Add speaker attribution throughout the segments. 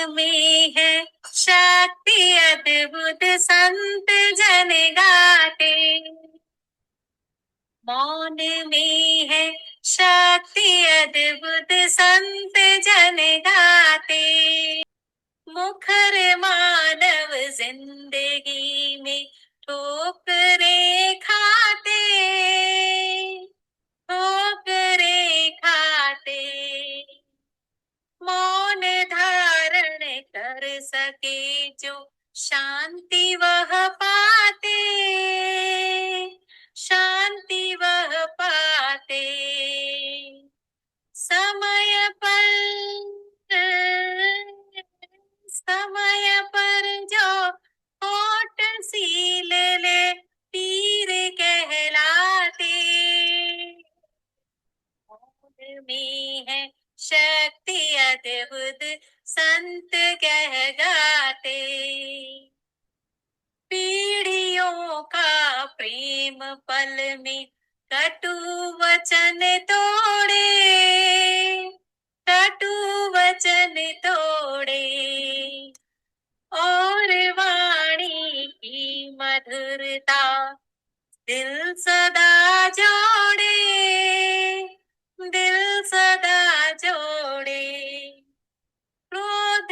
Speaker 1: में है शक्ति अद्भुत संत जन गाते। मौन में है शक्ति अद्भुत संत जन गाते। मुखर मानव जिंदगी में ठोकरे खाते, ठोकरे खाते। मौन धारण कर सके जो शांति वह पाते, शांति वह पाते। समय पर जो होठ सील ले पीर कहलाते। मौन में है शक्ति अद्भुत संत कह गाते। पीढ़ियों का प्रेम पल में कटु वचन तोड़े, कटु वचन तोड़े। और वाणी की मधुरता दिल सदा जोड़े, दिल सदा जोड़े। क्रोध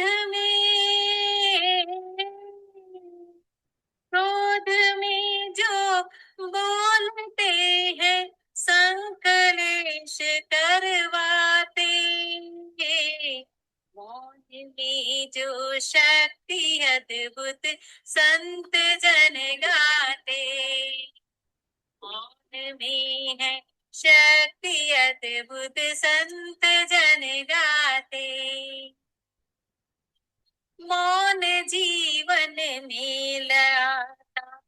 Speaker 1: में जो बोलते हैं संकलेश करवाते। मौन में जो शक्ति अद्भुत संत जन गाते। मौन में है शक्ति अद्भुत संत जन गाते। मौन जीवन में लाता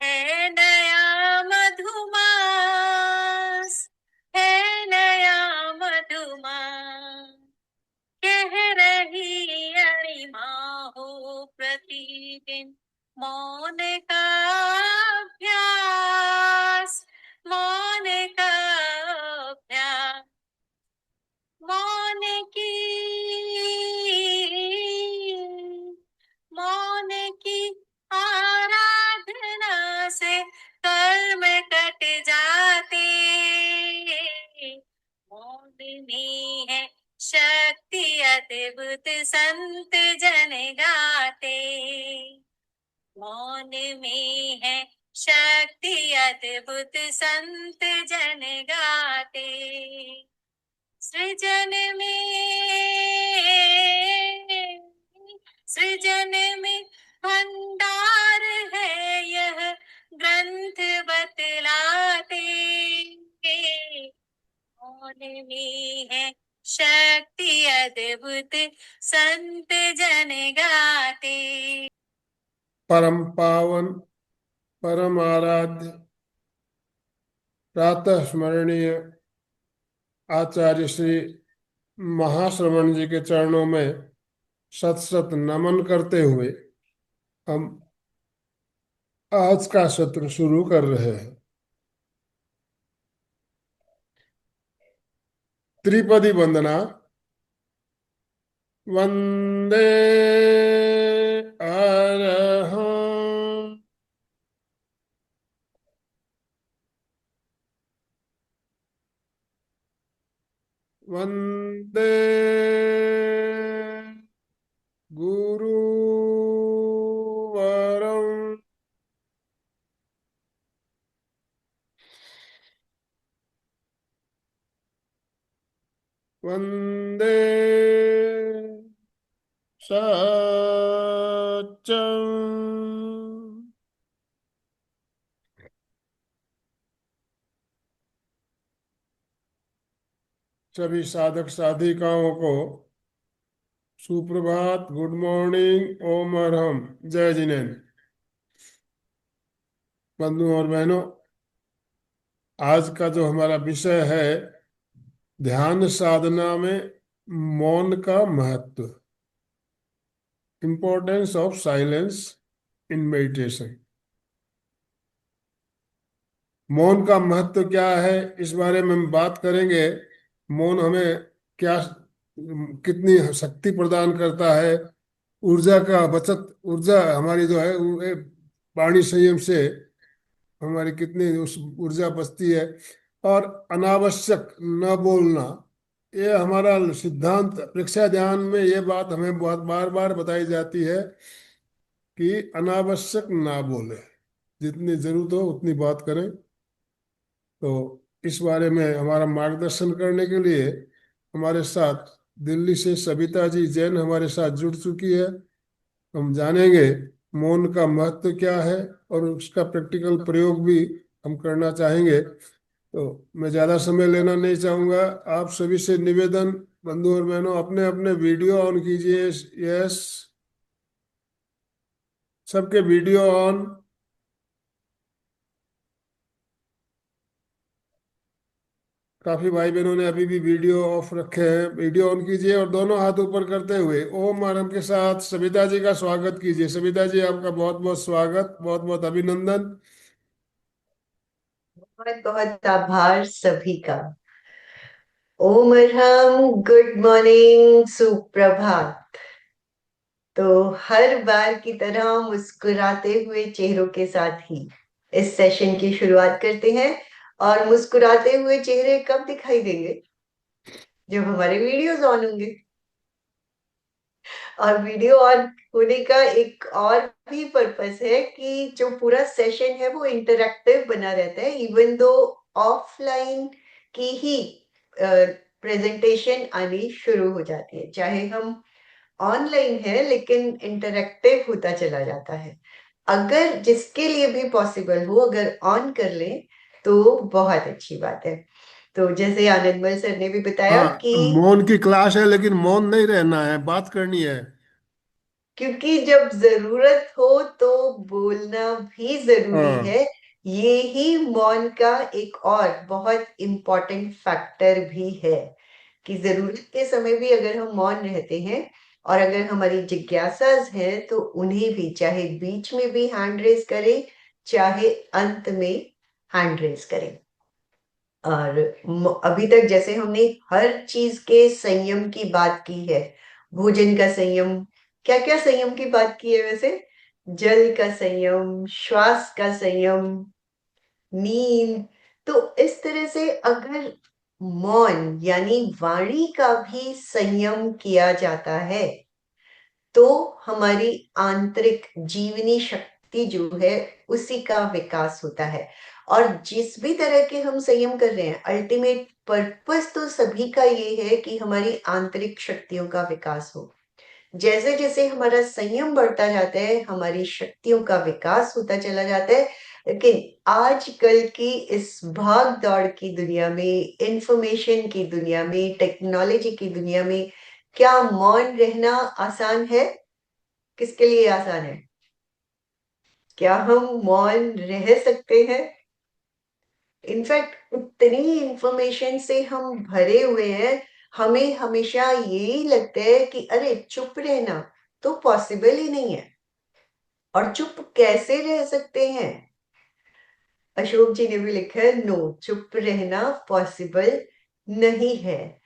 Speaker 1: है नया मधुमास, है नया मधुमास। कह रही अणिमा हो प्रतिदिन मौन का अभ्यास, मौन का अभ्यास। मौन की आराधना से कर्म कट जाते। मौन में है शक्ति अद्भुत संत जन गाते। मौन में है शक्ति अद्भुत संत जन गाते। सृजन में भंडार है यह ग्रंथ बतलाते। मौन में है शक्ति अद्भुत संत जन गाते।
Speaker 2: परम पावन परम आराध्य प्रातः स्मरणीय आचार्य श्री महाश्रवण जी के चरणों में शत शत नमन करते हुए हम आज का सत्र शुरू कर रहे हैं। त्रिपदी वंदना। वंदे अरहं वंदे गुरुवरं वंदे सच्चं। सभी साधक साधिकाओं को सुप्रभात, गुड मॉर्निंग, ओम अरहम, जय जिनेन्द्र। बंधुओं और बहनों, आज का जो हमारा विषय है ध्यान साधना में मौन का महत्व, importance of silence in meditation. मौन का महत्व क्या है, इस बारे में हम बात करेंगे। मौन हमें क्या, कितनी शक्ति प्रदान करता है, ऊर्जा का बचत, ऊर्जा हमारी जो है वाणी संयम से हमारी कितनी उस ऊर्जा बचती है। और अनावश्यक न बोलना, ये हमारा सिद्धांत परीक्षा ध्यान में ये बात हमें बहुत बार बार बताई जाती है कि अनावश्यक ना बोले, जितनी जरूरत हो उतनी बात करें। तो इस बारे में हमारा मार्गदर्शन करने के लिए हमारे साथ दिल्ली से सविता जी जैन हमारे साथ जुड़ चुकी है। हम जानेंगे मौन का महत्व क्या है और उसका प्रैक्टिकल प्रयोग भी हम करना चाहेंगे। तो मैं ज़्यादा समय लेना नहीं चाहूँगा। आप सभी से निवेदन, बंधु और बहनों, अपने अपने वीडियो ऑन कीजिए। यस, सबके वीडियो ऑन। काफी भाई बहनों ने अभी भी वीडियो ऑफ रखे हैं। वीडियो ऑन कीजिए और दोनों हाथ ऊपर करते हुए ओम आरंभ के साथ सविता जी का स्वागत कीजिए। सविता जी, आपका बहुत बहुत स्वागत, बहुत बहुत अभिनंदन।
Speaker 3: बहुत बहुत आभार सभी का। ओम अरहम, गुड मॉर्निंग, सुप्रभात। तो हर बार की तरह मुस्कुराते हुए चेहरों के साथ ही इस सेशन की शुरुआत करते हैं। और मुस्कुराते हुए चेहरे कब दिखाई देंगे? जब हमारे वीडियोस ऑन होंगे। और वीडियो ऑन होने का एक और भी पर्पस है कि जो पूरा सेशन है वो इंटरैक्टिव बना रहता है, इवन दो ऑफलाइन की ही प्रेजेंटेशन आनी शुरू हो जाती है। चाहे हम ऑनलाइन है लेकिन इंटरैक्टिव होता चला जाता है। अगर जिसके लिए भी पॉसिबल हो, अगर ऑन कर ले तो बहुत अच्छी बात है। तो जैसे आनंदमल सर ने भी बताया
Speaker 2: हाँ,
Speaker 3: कि
Speaker 2: मौन की क्लास है लेकिन मौन नहीं रहना है, बात करनी है।
Speaker 3: क्योंकि जब जरूरत हो तो बोलना भी जरूरी
Speaker 2: हाँ।
Speaker 3: है। ये ही मौन का एक और बहुत इम्पोर्टेंट फैक्टर भी है कि जरूरत के समय भी अगर हम मौन रहते हैं और अगर हमारी जिज्ञासाज हैं तो उन्हें भी चाहे बीच में भी हैंड रेज करें, चाहे अंत में हैंड रेज करें। और अभी तक जैसे हमने हर चीज के संयम की बात की है, भोजन का संयम, क्या क्या संयम की बात की है वैसे? जल का संयम, श्वास का संयम, नींद। तो इस तरह से अगर मौन यानी वाणी का भी संयम किया जाता है तो हमारी आंतरिक जीवनी शक्ति जो है उसी का विकास होता है। और जिस भी तरह के हम संयम कर रहे हैं, अल्टीमेट पर्पस तो सभी का ये है कि हमारी आंतरिक शक्तियों का विकास हो। जैसे जैसे हमारा संयम बढ़ता जाता है हमारी शक्तियों का विकास होता चला जाता है। लेकिन आजकल की इस भाग दौड़ की दुनिया में, इंफॉर्मेशन की दुनिया में, टेक्नोलॉजी की दुनिया में क्या मौन रहना आसान है? किसके लिए आसान है? क्या हम मौन रह सकते हैं? इनफैक्ट उतनी इंफॉर्मेशन से हम भरे हुए हैं, हमें हमेशा यही लगता है कि अरे चुप रहना तो पॉसिबल ही नहीं है। और चुप कैसे रह सकते हैं? अशोक जी ने भी लिखा है, नो, चुप रहना पॉसिबल नहीं है।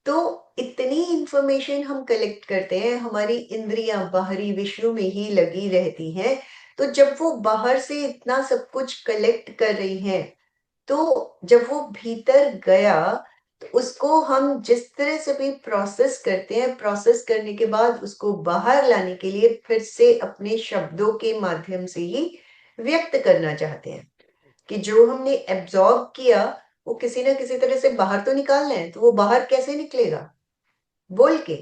Speaker 3: तो इतनी इंफॉर्मेशन हम कलेक्ट करते हैं, हमारी इंद्रियां बाहरी विषयों में ही लगी रहती हैं। तो जब वो बाहर से इतना सब कुछ कलेक्ट कर रही हैं, तो जब वो भीतर गया तो उसको हम जिस तरह से भी प्रोसेस करते हैं, प्रोसेस करने के बाद उसको बाहर लाने के लिए फिर से अपने शब्दों के माध्यम से ही व्यक्त करना चाहते हैं कि जो हमने एब्जॉर्ब किया वो किसी ना किसी तरह से बाहर तो निकालना है। तो वो बाहर कैसे निकलेगा? बोल के।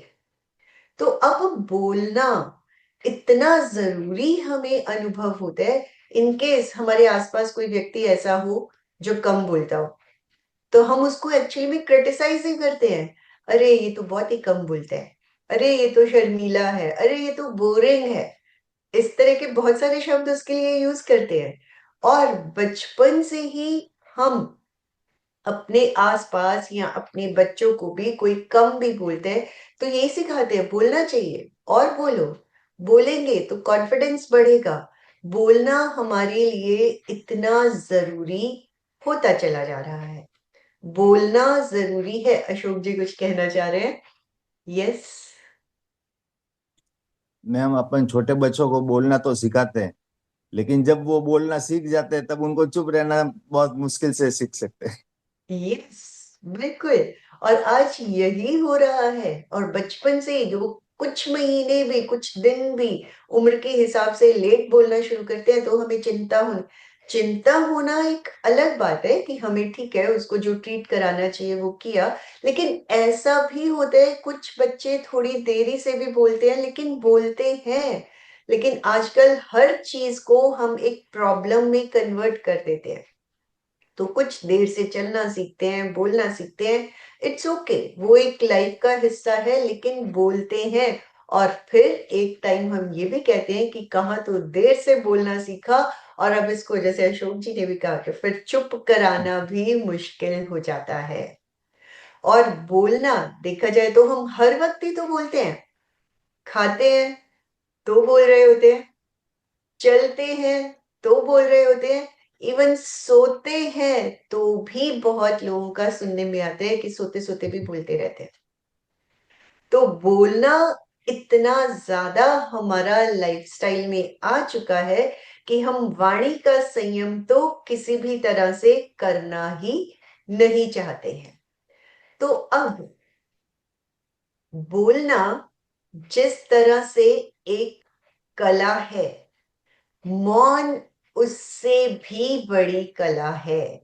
Speaker 3: तो अब बोलना इतना जरूरी हमें अनुभव होता है। इनकेस हमारे आसपास कोई व्यक्ति ऐसा हो जो कम बोलता हो तो हम उसको एक्चुअली में क्रिटिसाइज ही करते हैं। अरे ये तो बहुत ही कम बोलता है, अरे ये तो शर्मीला है, अरे ये तो बोरिंग है। इस तरह के बहुत सारे शब्द उसके लिए यूज करते हैं। और बचपन से ही हम अपने आसपास या अपने बच्चों को भी कोई कम भी बोलते हैं तो यही सिखाते हैं, बोलना चाहिए और बोलो। बोलेंगे तो कॉन्फिडेंस बढ़ेगा। बोलना हमारे लिए इतना जरूरी होता चला जा रहा है। बोलना जरूरी है। अशोक जी कुछ कहना चाह रहे हैं? यस।
Speaker 4: में हम अपन छोटे बच्चों को बोलना तो सिखाते हैं, लेकिन जब वो बोलना सीख जाते हैं तब उनको चुप रहना बहुत मुश्किल से सीख सकते हैं।
Speaker 3: यस, बिल्कुल। और आज यही हो रहा है। और बचपन से ही जो कुछ महीने भी, कुछ दिन भी उम्र के हिसाब से लेट बोलना शुरू करते हैं, तो हमें चिंता होना एक अलग बात है कि हमें, ठीक है, उसको जो ट्रीट कराना चाहिए वो किया। लेकिन ऐसा भी होता है, कुछ बच्चे थोड़ी देरी से भी बोलते हैं लेकिन बोलते हैं। लेकिन आजकल हर चीज को हम एक प्रॉब्लम में कन्वर्ट कर देते हैं। तो कुछ देर से चलना सीखते हैं, बोलना सीखते हैं, इट्स ओके, वो एक लाइफ का हिस्सा है, लेकिन बोलते हैं। और फिर एक टाइम हम ये भी कहते हैं कि कहाँ तो देर से बोलना सीखा, और अब इसको, जैसे अशोक जी ने भी कहा, कि फिर चुप कराना भी मुश्किल हो जाता है। और बोलना, देखा जाए तो हम हर वक्त ही तो बोलते हैं। खाते हैं तो बोल रहे होते हैं, चलते हैं तो बोल रहे होते हैं, इवन सोते हैं तो भी बहुत लोगों का सुनने में आता है कि सोते सोते भी बोलते रहते हैं। तो बोलना इतना ज्यादा हमारा लाइफस्टाइल में आ चुका है कि हम वाणी का संयम तो किसी भी तरह से करना ही नहीं चाहते हैं। तो अब बोलना जिस तरह से एक कला है, मौन उससे भी बड़ी कला है।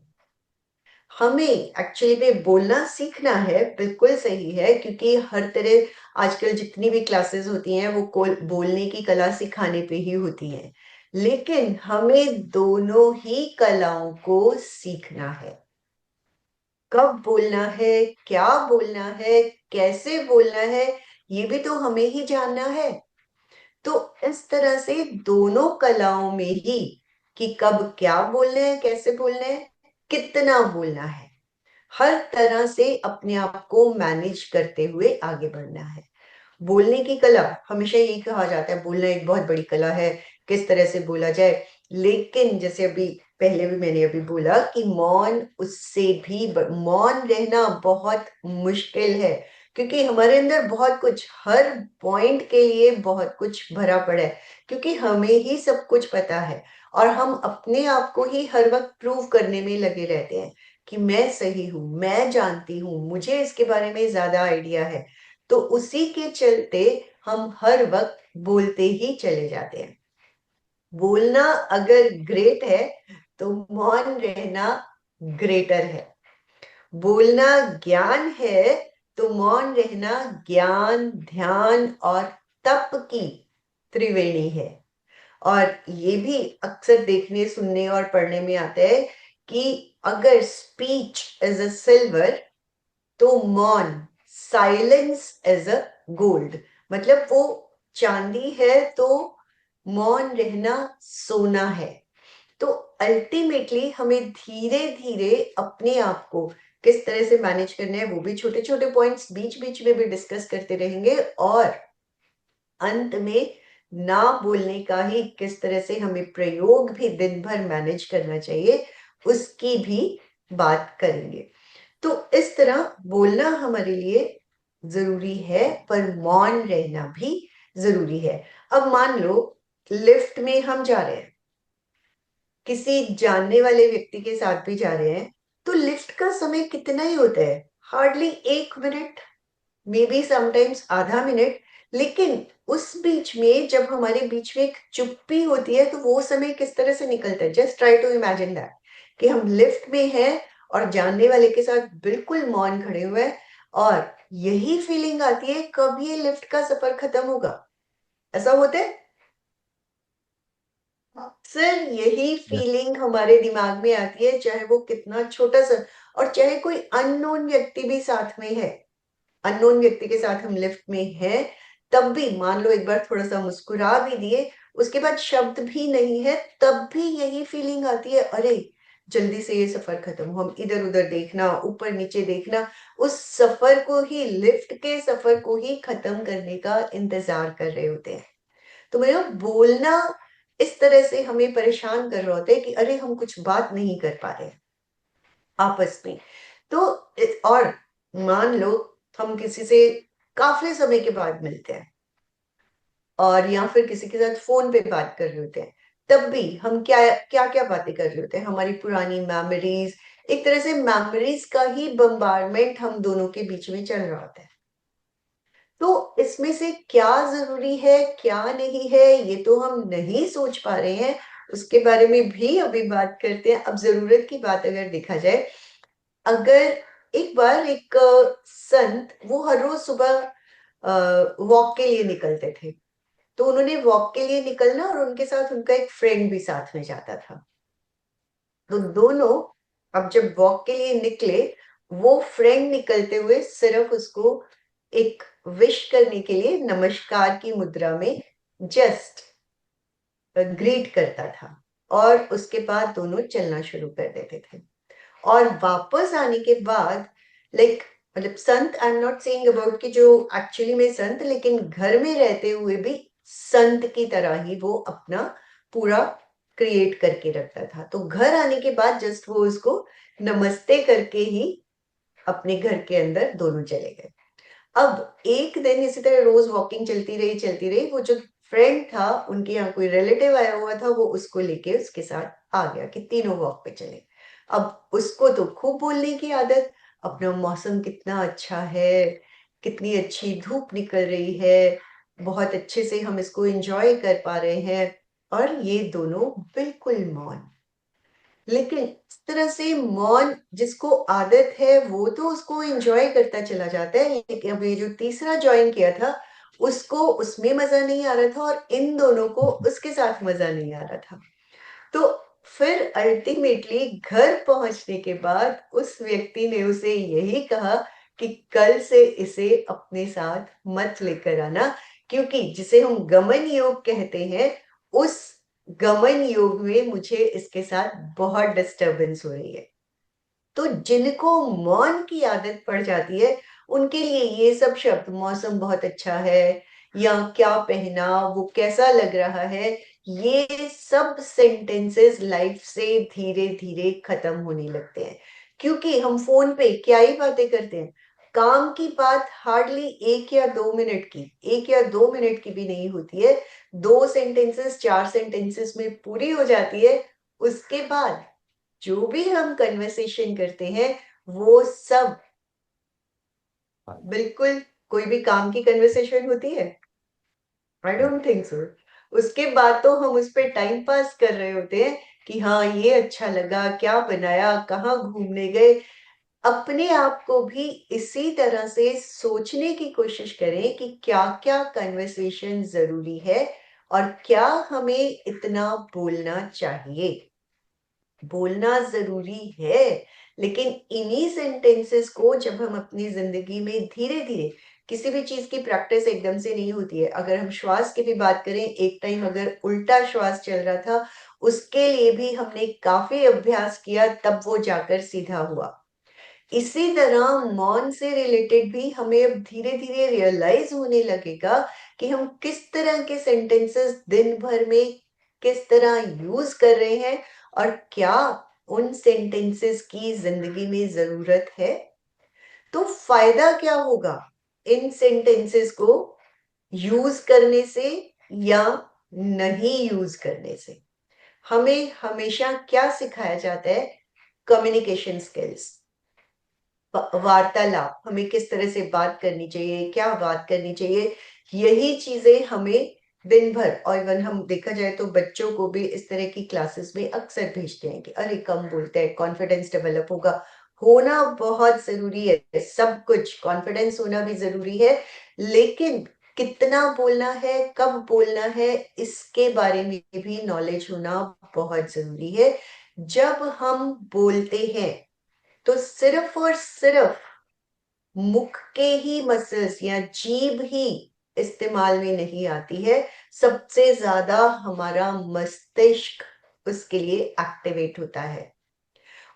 Speaker 3: हमें एक्चुअली में बोलना सीखना है, बिल्कुल सही है, क्योंकि हर तरह आजकल जितनी भी क्लासेस होती हैं वो बोलने की कला सिखाने पे ही होती हैं। लेकिन हमें दोनों ही कलाओं को सीखना है। कब बोलना है, क्या बोलना है, कैसे बोलना है, ये भी तो हमें ही जानना है। तो इस तरह से दोनों कलाओं में ही, कि कब क्या बोलना है, कैसे बोलना है, कितना बोलना है, हर तरह से अपने आप को मैनेज करते हुए आगे बढ़ना है। बोलने की कला, हमेशा यही कहा जाता है, बोलना एक बहुत बड़ी कला है, किस तरह से बोला जाए। लेकिन जैसे अभी पहले भी मैंने अभी बोला कि मौन उससे भी मौन रहना बहुत मुश्किल है, क्योंकि हमारे अंदर बहुत कुछ, हर पॉइंट के लिए बहुत कुछ भरा पड़ा है, क्योंकि हमें ही सब कुछ पता है। और हम अपने आप को ही हर वक्त प्रूव करने में लगे रहते हैं कि मैं सही हूं, मैं जानती हूँ, मुझे इसके बारे में ज्यादा आइडिया है। तो उसी के चलते हम हर वक्त बोलते ही चले जाते हैं। बोलना अगर ग्रेट है तो मौन रहना ग्रेटर है। बोलना ज्ञान है तो मौन रहना ज्ञान, ध्यान और तप की त्रिवेणी है। और ये भी अक्सर देखने, सुनने और पढ़ने में आता है कि अगर स्पीच इज अ सिल्वर, तो मौन, साइलेंस एज अ गोल्ड, मतलब वो चांदी है तो मौन रहना सोना है। तो अल्टीमेटली हमें धीरे धीरे अपने आप को किस तरह से मैनेज करना है, वो भी छोटे छोटे पॉइंट्स बीच बीच में भी डिस्कस करते रहेंगे। और अंत में ना बोलने का ही किस तरह से हमें प्रयोग भी दिन भर मैनेज करना चाहिए, उसकी भी बात करेंगे। तो इस तरह बोलना हमारे लिए जरूरी है, पर मौन रहना भी जरूरी है। अब मान लो लिफ्ट में हम जा रहे हैं, किसी जानने वाले व्यक्ति के साथ भी जा रहे हैं, तो लिफ्ट का समय कितना ही होता है, hardly 1 minute, may be sometimes आधा मिनट। लेकिन उस बीच में जब हमारे बीच में एक चुप्पी होती है, तो वो समय किस तरह से निकलता है। Just try to imagine that, कि हम लिफ्ट में हैं और जानने वाले के साथ बिल्कुल मौन खड़े हुए हैं, और यही फीलिंग आती है कब ये लिफ्ट का सफर खत्म होगा। ऐसा होता है अक्सर, यही फीलिंग हमारे दिमाग में आती है, चाहे वो कितना छोटा सा, और चाहे कोई अननोन व्यक्ति भी साथ में है। अननोन व्यक्ति के साथ हम लिफ्ट में हैं, तब भी मान लो एक बार थोड़ा सा मुस्कुरा भी दिए, उसके बाद शब्द भी नहीं है, तब भी यही फीलिंग आती है, अरे जल्दी से ये सफर खत्म हो, हम इधर उधर देखना, ऊपर नीचे देखना, उस सफर को ही, लिफ्ट के सफर को ही खत्म करने का इंतजार कर रहे होते हैं। तो मेरा बोलना इस तरह से हमें परेशान कर रहा होता है कि अरे हम कुछ बात नहीं कर पा रहे आपस में। तो और मान लो हम किसी से काफी समय के बाद मिलते हैं, और या फिर किसी के साथ फोन पे बात कर रहे होते हैं, तब भी हम क्या क्या क्या बातें कर रहे होते हैं, हमारी पुरानी मेमोरीज, एक तरह से मेमोरीज का ही बम्बारमेंट हम दोनों के बीच में चल रहा होता है। तो इसमें से क्या जरूरी है क्या नहीं है ये तो हम नहीं सोच पा रहे हैं, उसके बारे में भी अभी बात करते हैं। अब जरूरत की बात अगर देखा जाए, अगर एक बार एक संत, वो हर रोज सुबह वॉक के लिए निकलते थे। तो उन्होंने वॉक के लिए निकलना और उनके साथ उनका एक फ्रेंड भी साथ में जाता था। तो दोनों अब जब वॉक के लिए निकले, वो फ्रेंड निकलते हुए सिर्फ उसको एक विश करने के लिए नमस्कार की मुद्रा में जस्ट ग्रीट करता था, और उसके बाद दोनों चलना शुरू कर देते थे। और वापस आने के बाद, लाइक, मतलब संत, I am not saying about कि जो एक्चुअली में संत, लेकिन घर में रहते हुए भी संत की तरह ही वो अपना पूरा क्रिएट करके रखता था। तो घर आने के बाद जस्ट वो उसको नमस्ते करके ही अपने घर के अंदर दोनों चले गए। अब एक दिन इसी तरह रोज वॉकिंग चलती रही, वो जो फ्रेंड था, उनके यहाँ कोई रिलेटिव आया हुआ था, वो उसको लेके उसके साथ आ गया कि तीनों वॉक पे चले। अब उसको तो खूब बोलने की आदत, अपना मौसम कितना अच्छा है, कितनी अच्छी धूप निकल रही है, बहुत अच्छे से हम इसको एंजॉय कर पा रहे हैं, और ये दोनों बिल्कुल मौन। लेकिन इस तरह से मौन जिसको आदत है वो तो उसको एंजॉय करता चला जाता है, लेकिन अब ये जो तीसरा ज्वाइन किया था, उसको उसमें मजा नहीं आ रहा था, और इन दोनों को उसके साथ मजा नहीं आ रहा था। तो फिर अल्टीमेटली घर पहुंचने के बाद उस व्यक्ति ने उसे यही कहा कि कल से इसे अपने साथ मत लेकर आना, क्योंकि जिसे हम गमन योग कहते हैं, उस गमन योग में मुझे इसके साथ बहुत डिस्टरबेंस हो रही है। तो जिनको मौन की आदत पड़ जाती है, उनके लिए ये सब शब्द, मौसम बहुत अच्छा है या क्या पहना, वो कैसा लग रहा है, ये सब सेंटेंसेस लाइफ से धीरे धीरे खत्म होने लगते हैं। क्योंकि हम फोन पे क्या ही बातें करते हैं, काम की बात हार्डली 1 या 2 मिनट की, 1 या 2 मिनट की भी नहीं होती है, 2 सेंटेंसेस 4 सेंटेंसेस में पूरी हो जाती है। उसके बाद जो भी हम कन्वर्सेशन करते हैं, वो सब बिल्कुल, कोई भी काम की कन्वर्सेशन होती है? I don't think so. उसके बाद तो हम उस पर टाइम पास कर रहे होते हैं कि हाँ ये अच्छा लगा, क्या बनाया, कहाँ घूमने गए। अपने आप को भी इसी तरह से सोचने की कोशिश करें कि क्या क्या कन्वर्सेशन जरूरी है और क्या हमें इतना बोलना चाहिए। बोलना जरूरी है, लेकिन इन्हीं सेंटेंसेस को जब हम अपनी जिंदगी में धीरे धीरे, किसी भी चीज की प्रैक्टिस एकदम से नहीं होती है। अगर हम श्वास की भी बात करें, एक टाइम अगर उल्टा श्वास चल रहा था, उसके लिए भी हमने काफी अभ्यास किया, तब वो जाकर सीधा हुआ। इसी तरह मौन से रिलेटेड भी हमें अब धीरे धीरे रियलाइज होने लगेगा कि हम किस तरह के सेंटेंसेस दिन भर में किस तरह यूज कर रहे हैं, और क्या उन सेंटेंसेस की जिंदगी में जरूरत है। तो फायदा क्या होगा इन सेंटेंसेस को यूज करने से या नहीं यूज करने से। हमें हमेशा क्या सिखाया जाता है? कम्युनिकेशन स्किल्स, वार्तालाप, हमें किस तरह से बात करनी चाहिए, क्या बात करनी चाहिए, यही चीजें हमें दिन भर। और इवन हम देखा जाए तो बच्चों को भी इस तरह की क्लासेस में अक्सर भेजते हैं कि अरे कम बोलते हैं, कॉन्फिडेंस डेवलप होगा। होना बहुत जरूरी है, सब कुछ कॉन्फिडेंस होना भी जरूरी है, लेकिन कितना बोलना है, कब बोलना है, इसके बारे में भी नॉलेज होना बहुत जरूरी है। जब हम बोलते हैं तो सिर्फ और सिर्फ मुख के ही मसल्स या जीभ ही इस्तेमाल में नहीं आती है, सबसे ज्यादा हमारा मस्तिष्क उसके लिए एक्टिवेट होता है।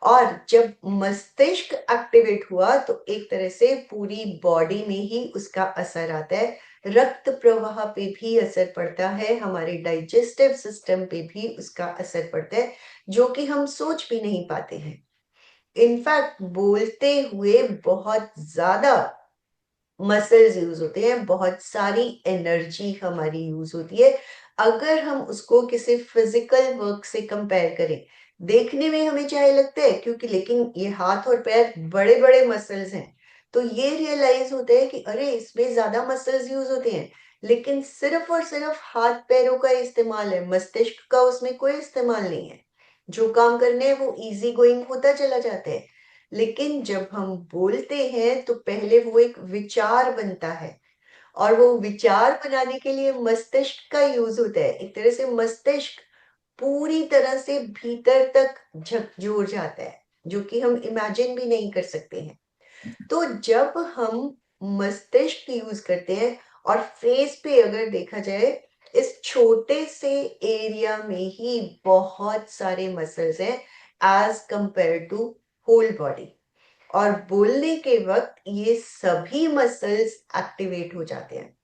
Speaker 3: और जब मस्तिष्क एक्टिवेट हुआ तो एक तरह से पूरी बॉडी में ही उसका असर आता है, रक्त प्रवाह पे भी असर पड़ता है, हमारे डाइजेस्टिव सिस्टम पे भी उसका असर पड़ता है, जो कि हम सोच भी नहीं पाते हैं। इनफैक्ट बोलते हुए बहुत ज्यादा मसल्स यूज होते हैं, बहुत सारी एनर्जी हमारी यूज होती है। अगर हम उसको किसी फिजिकल वर्क से कंपेयर करें, देखने में हमें चाहे लगता है क्योंकि, लेकिन ये हाथ और पैर बड़े बड़े मसल्स हैं, तो ये रियलाइज होता है कि अरे इसमें ज्यादा मसल्स यूज होते हैं, लेकिन सिर्फ और सिर्फ हाथ पैरों का इस्तेमाल है, मस्तिष्क का उसमें कोई इस्तेमाल नहीं है। जो काम करने हैं वो इजी गोइंग होता चला जाता है। लेकिन जब हम बोलते हैं तो पहले वो एक विचार बनता है, और वो विचार बनाने के लिए मस्तिष्क का यूज होता है। एक तरह से मस्तिष्क पूरी तरह से भीतर तक झकझोर जाता है, जो कि हम इमेजिन भी नहीं कर सकते हैं। तो जब हम मस्तिष्क यूज करते हैं, और फेस पे अगर देखा जाए, इस छोटे से एरिया में ही बहुत सारे मसल्स हैं as compare to whole body, और बोलने के वक्त ये सभी मसल्स एक्टिवेट हो जाते हैं।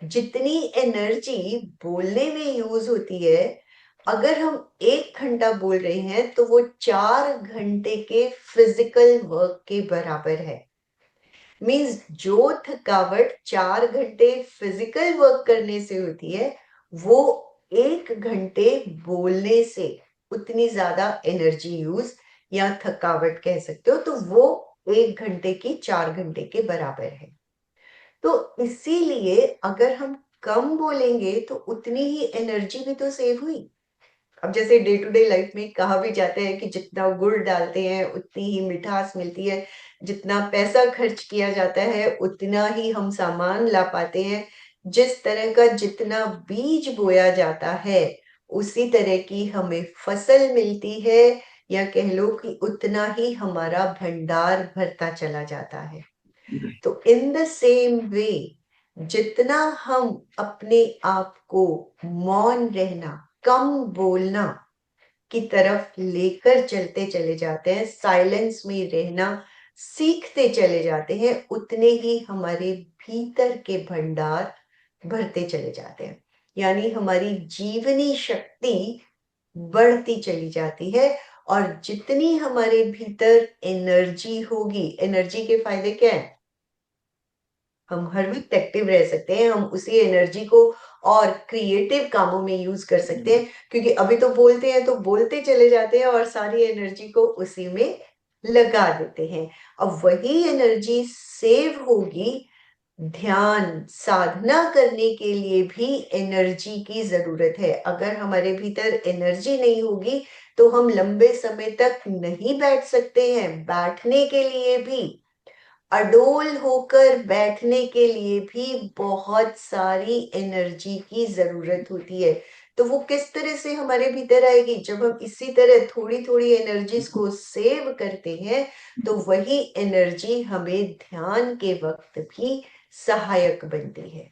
Speaker 3: जितनी एनर्जी बोलने में यूज होती है, अगर हम 1 घंटा बोल रहे हैं तो वो 4 घंटे के फिजिकल वर्क के बराबर है। मीन्स जो थकावट 4 घंटे फिजिकल वर्क करने से होती है, वो 1 घंटे बोलने से उतनी ज्यादा एनर्जी यूज या थकावट कह सकते हो, तो वो 1 घंटे की 4 घंटे के बराबर है। तो इसीलिए अगर हम कम बोलेंगे तो उतनी ही एनर्जी भी तो सेव हुई। अब जैसे डे टू डे लाइफ में कहा भी जाता है कि जितना गुड़ डालते हैं उतनी ही मिठास मिलती है, जितना पैसा खर्च किया जाता है उतना ही हम सामान ला पाते हैं। जिस तरह का जितना बीज बोया जाता है उसी तरह की हमें फसल मिलती है, या कह लो कि उतना ही हमारा भंडार भरता चला जाता है। तो इन द सेम वे, जितना हम अपने आप को मौन रहना, कम बोलना की तरफ लेकर चलते चले जाते हैं, साइलेंस में रहना सीखते चले जाते हैं, उतने ही हमारे भीतर के भंडार भरते चले जाते हैं। यानी हमारी जीवनी शक्ति बढ़ती चली जाती है। और जितनी हमारे भीतर एनर्जी होगी, एनर्जी के फायदे क्या है? हम हर वक्त एक्टिव रह सकते हैं, हम उसी एनर्जी को और क्रिएटिव कामों में यूज कर सकते हैं, क्योंकि अभी तो बोलते हैं तो बोलते चले जाते हैं और सारी एनर्जी को उसी में लगा देते हैं। अब वही एनर्जी सेव होगी, ध्यान साधना करने के लिए भी एनर्जी की जरूरत है। अगर हमारे भीतर एनर्जी नहीं होगी तो हम लंबे समय तक नहीं बैठ सकते हैं। बैठने के लिए भी, अडोल होकर बैठने के लिए भी बहुत सारी एनर्जी की जरूरत होती है। तो वो किस तरह से हमारे भीतर आएगी? जब हम इसी तरह थोड़ी थोड़ी एनर्जीज को सेव करते हैं, तो वही एनर्जी हमें ध्यान के वक्त भी सहायक बनती है।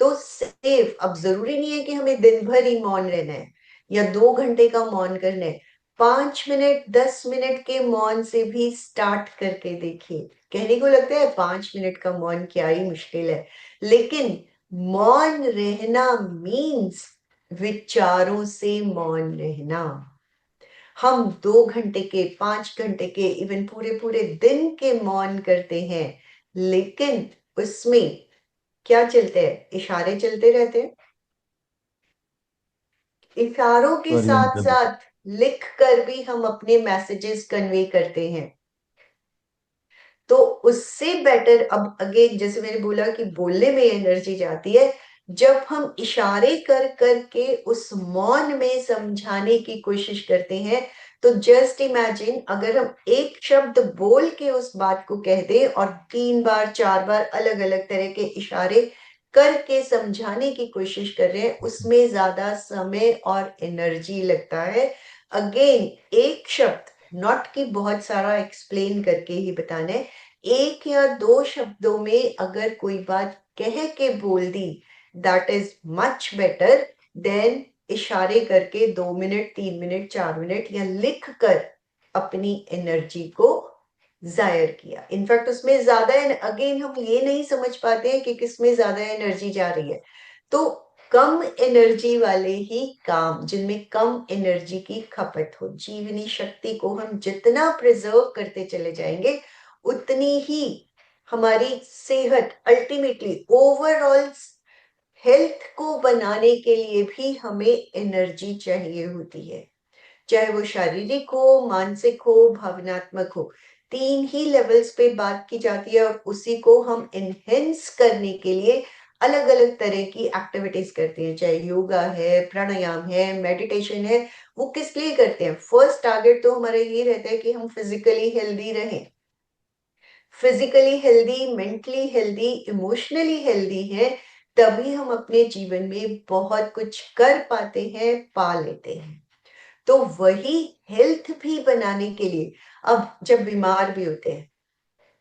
Speaker 3: तो सेव, अब जरूरी नहीं है कि हमें दिन भर ही मौन रहना है या 2 घंटे का मौन करना है। 5 मिनट 10 मिनट के मौन से भी स्टार्ट करके देखिए। कहने को लगता है 5 मिनट का मौन क्या ही मुश्किल है, लेकिन मौन रहना मीन्स विचारों से मौन रहना। हम 2 घंटे के, 5 घंटे के, इवन पूरे पूरे दिन के मौन करते हैं, लेकिन उसमें क्या चलते हैं? इशारे चलते रहते हैं। इशारों के साथ साथ लिख कर भी हम अपने मैसेजेस कन्वे करते हैं। तो उससे बेटर, अब अगेन जैसे मैंने बोला कि बोलने में एनर्जी जाती है, जब हम इशारे कर करके उस मौन में समझाने की कोशिश करते हैं, तो जस्ट इमेजिन अगर हम एक शब्द बोल के उस बात को कह दें और 3 बार 4 बार अलग अलग तरह के इशारे करके समझाने की कोशिश कर रहे हैं, उसमें ज्यादा समय और एनर्जी लगता है। अगेन एक शब्द, नॉट कि बहुत सारा एक्सप्लेन करके ही बताना है, 1 या 2 शब्दों में अगर कोई बात कह के बोल दी, that is much better than इशारे करके 2 मिनट 3 मिनट 4 मिनट या लिख कर अपनी एनर्जी को जाहिर किया। इनफैक्ट उसमें ज्यादा, अगेन हम ये नहीं समझ पाते हैं कि किसमें ज्यादा एनर्जी जा रही है। तो कम एनर्जी वाले ही काम, जिनमें कम एनर्जी की खपत हो, जीवनी शक्ति को हम जितना प्रिजर्व करते चले जाएंगे, उतनी ही हमारी सेहत, अल्टीमेटली ओवरऑल हेल्थ को बनाने के लिए भी हमें एनर्जी चाहिए होती है, चाहे वो शारीरिक हो, मानसिक हो, भावनात्मक हो। तीन ही लेवल्स पे बात की जाती है और उसी को हम एनहेंस करने के लिए अलग अलग तरह की एक्टिविटीज करते हैं, चाहे योगा है, प्राणायाम है, मेडिटेशन है। वो किस लिए करते हैं? फर्स्ट टारगेट तो हमारा ये रहता है कि हम फिजिकली हेल्दी रहें। Physically healthy, mentally healthy, emotionally healthy है, तभी हम अपने जीवन में बहुत कुछ कर पाते हैं, पा लेते हैं। तो वही हेल्थ भी बनाने के लिए अब जब बीमार भी होते हैं,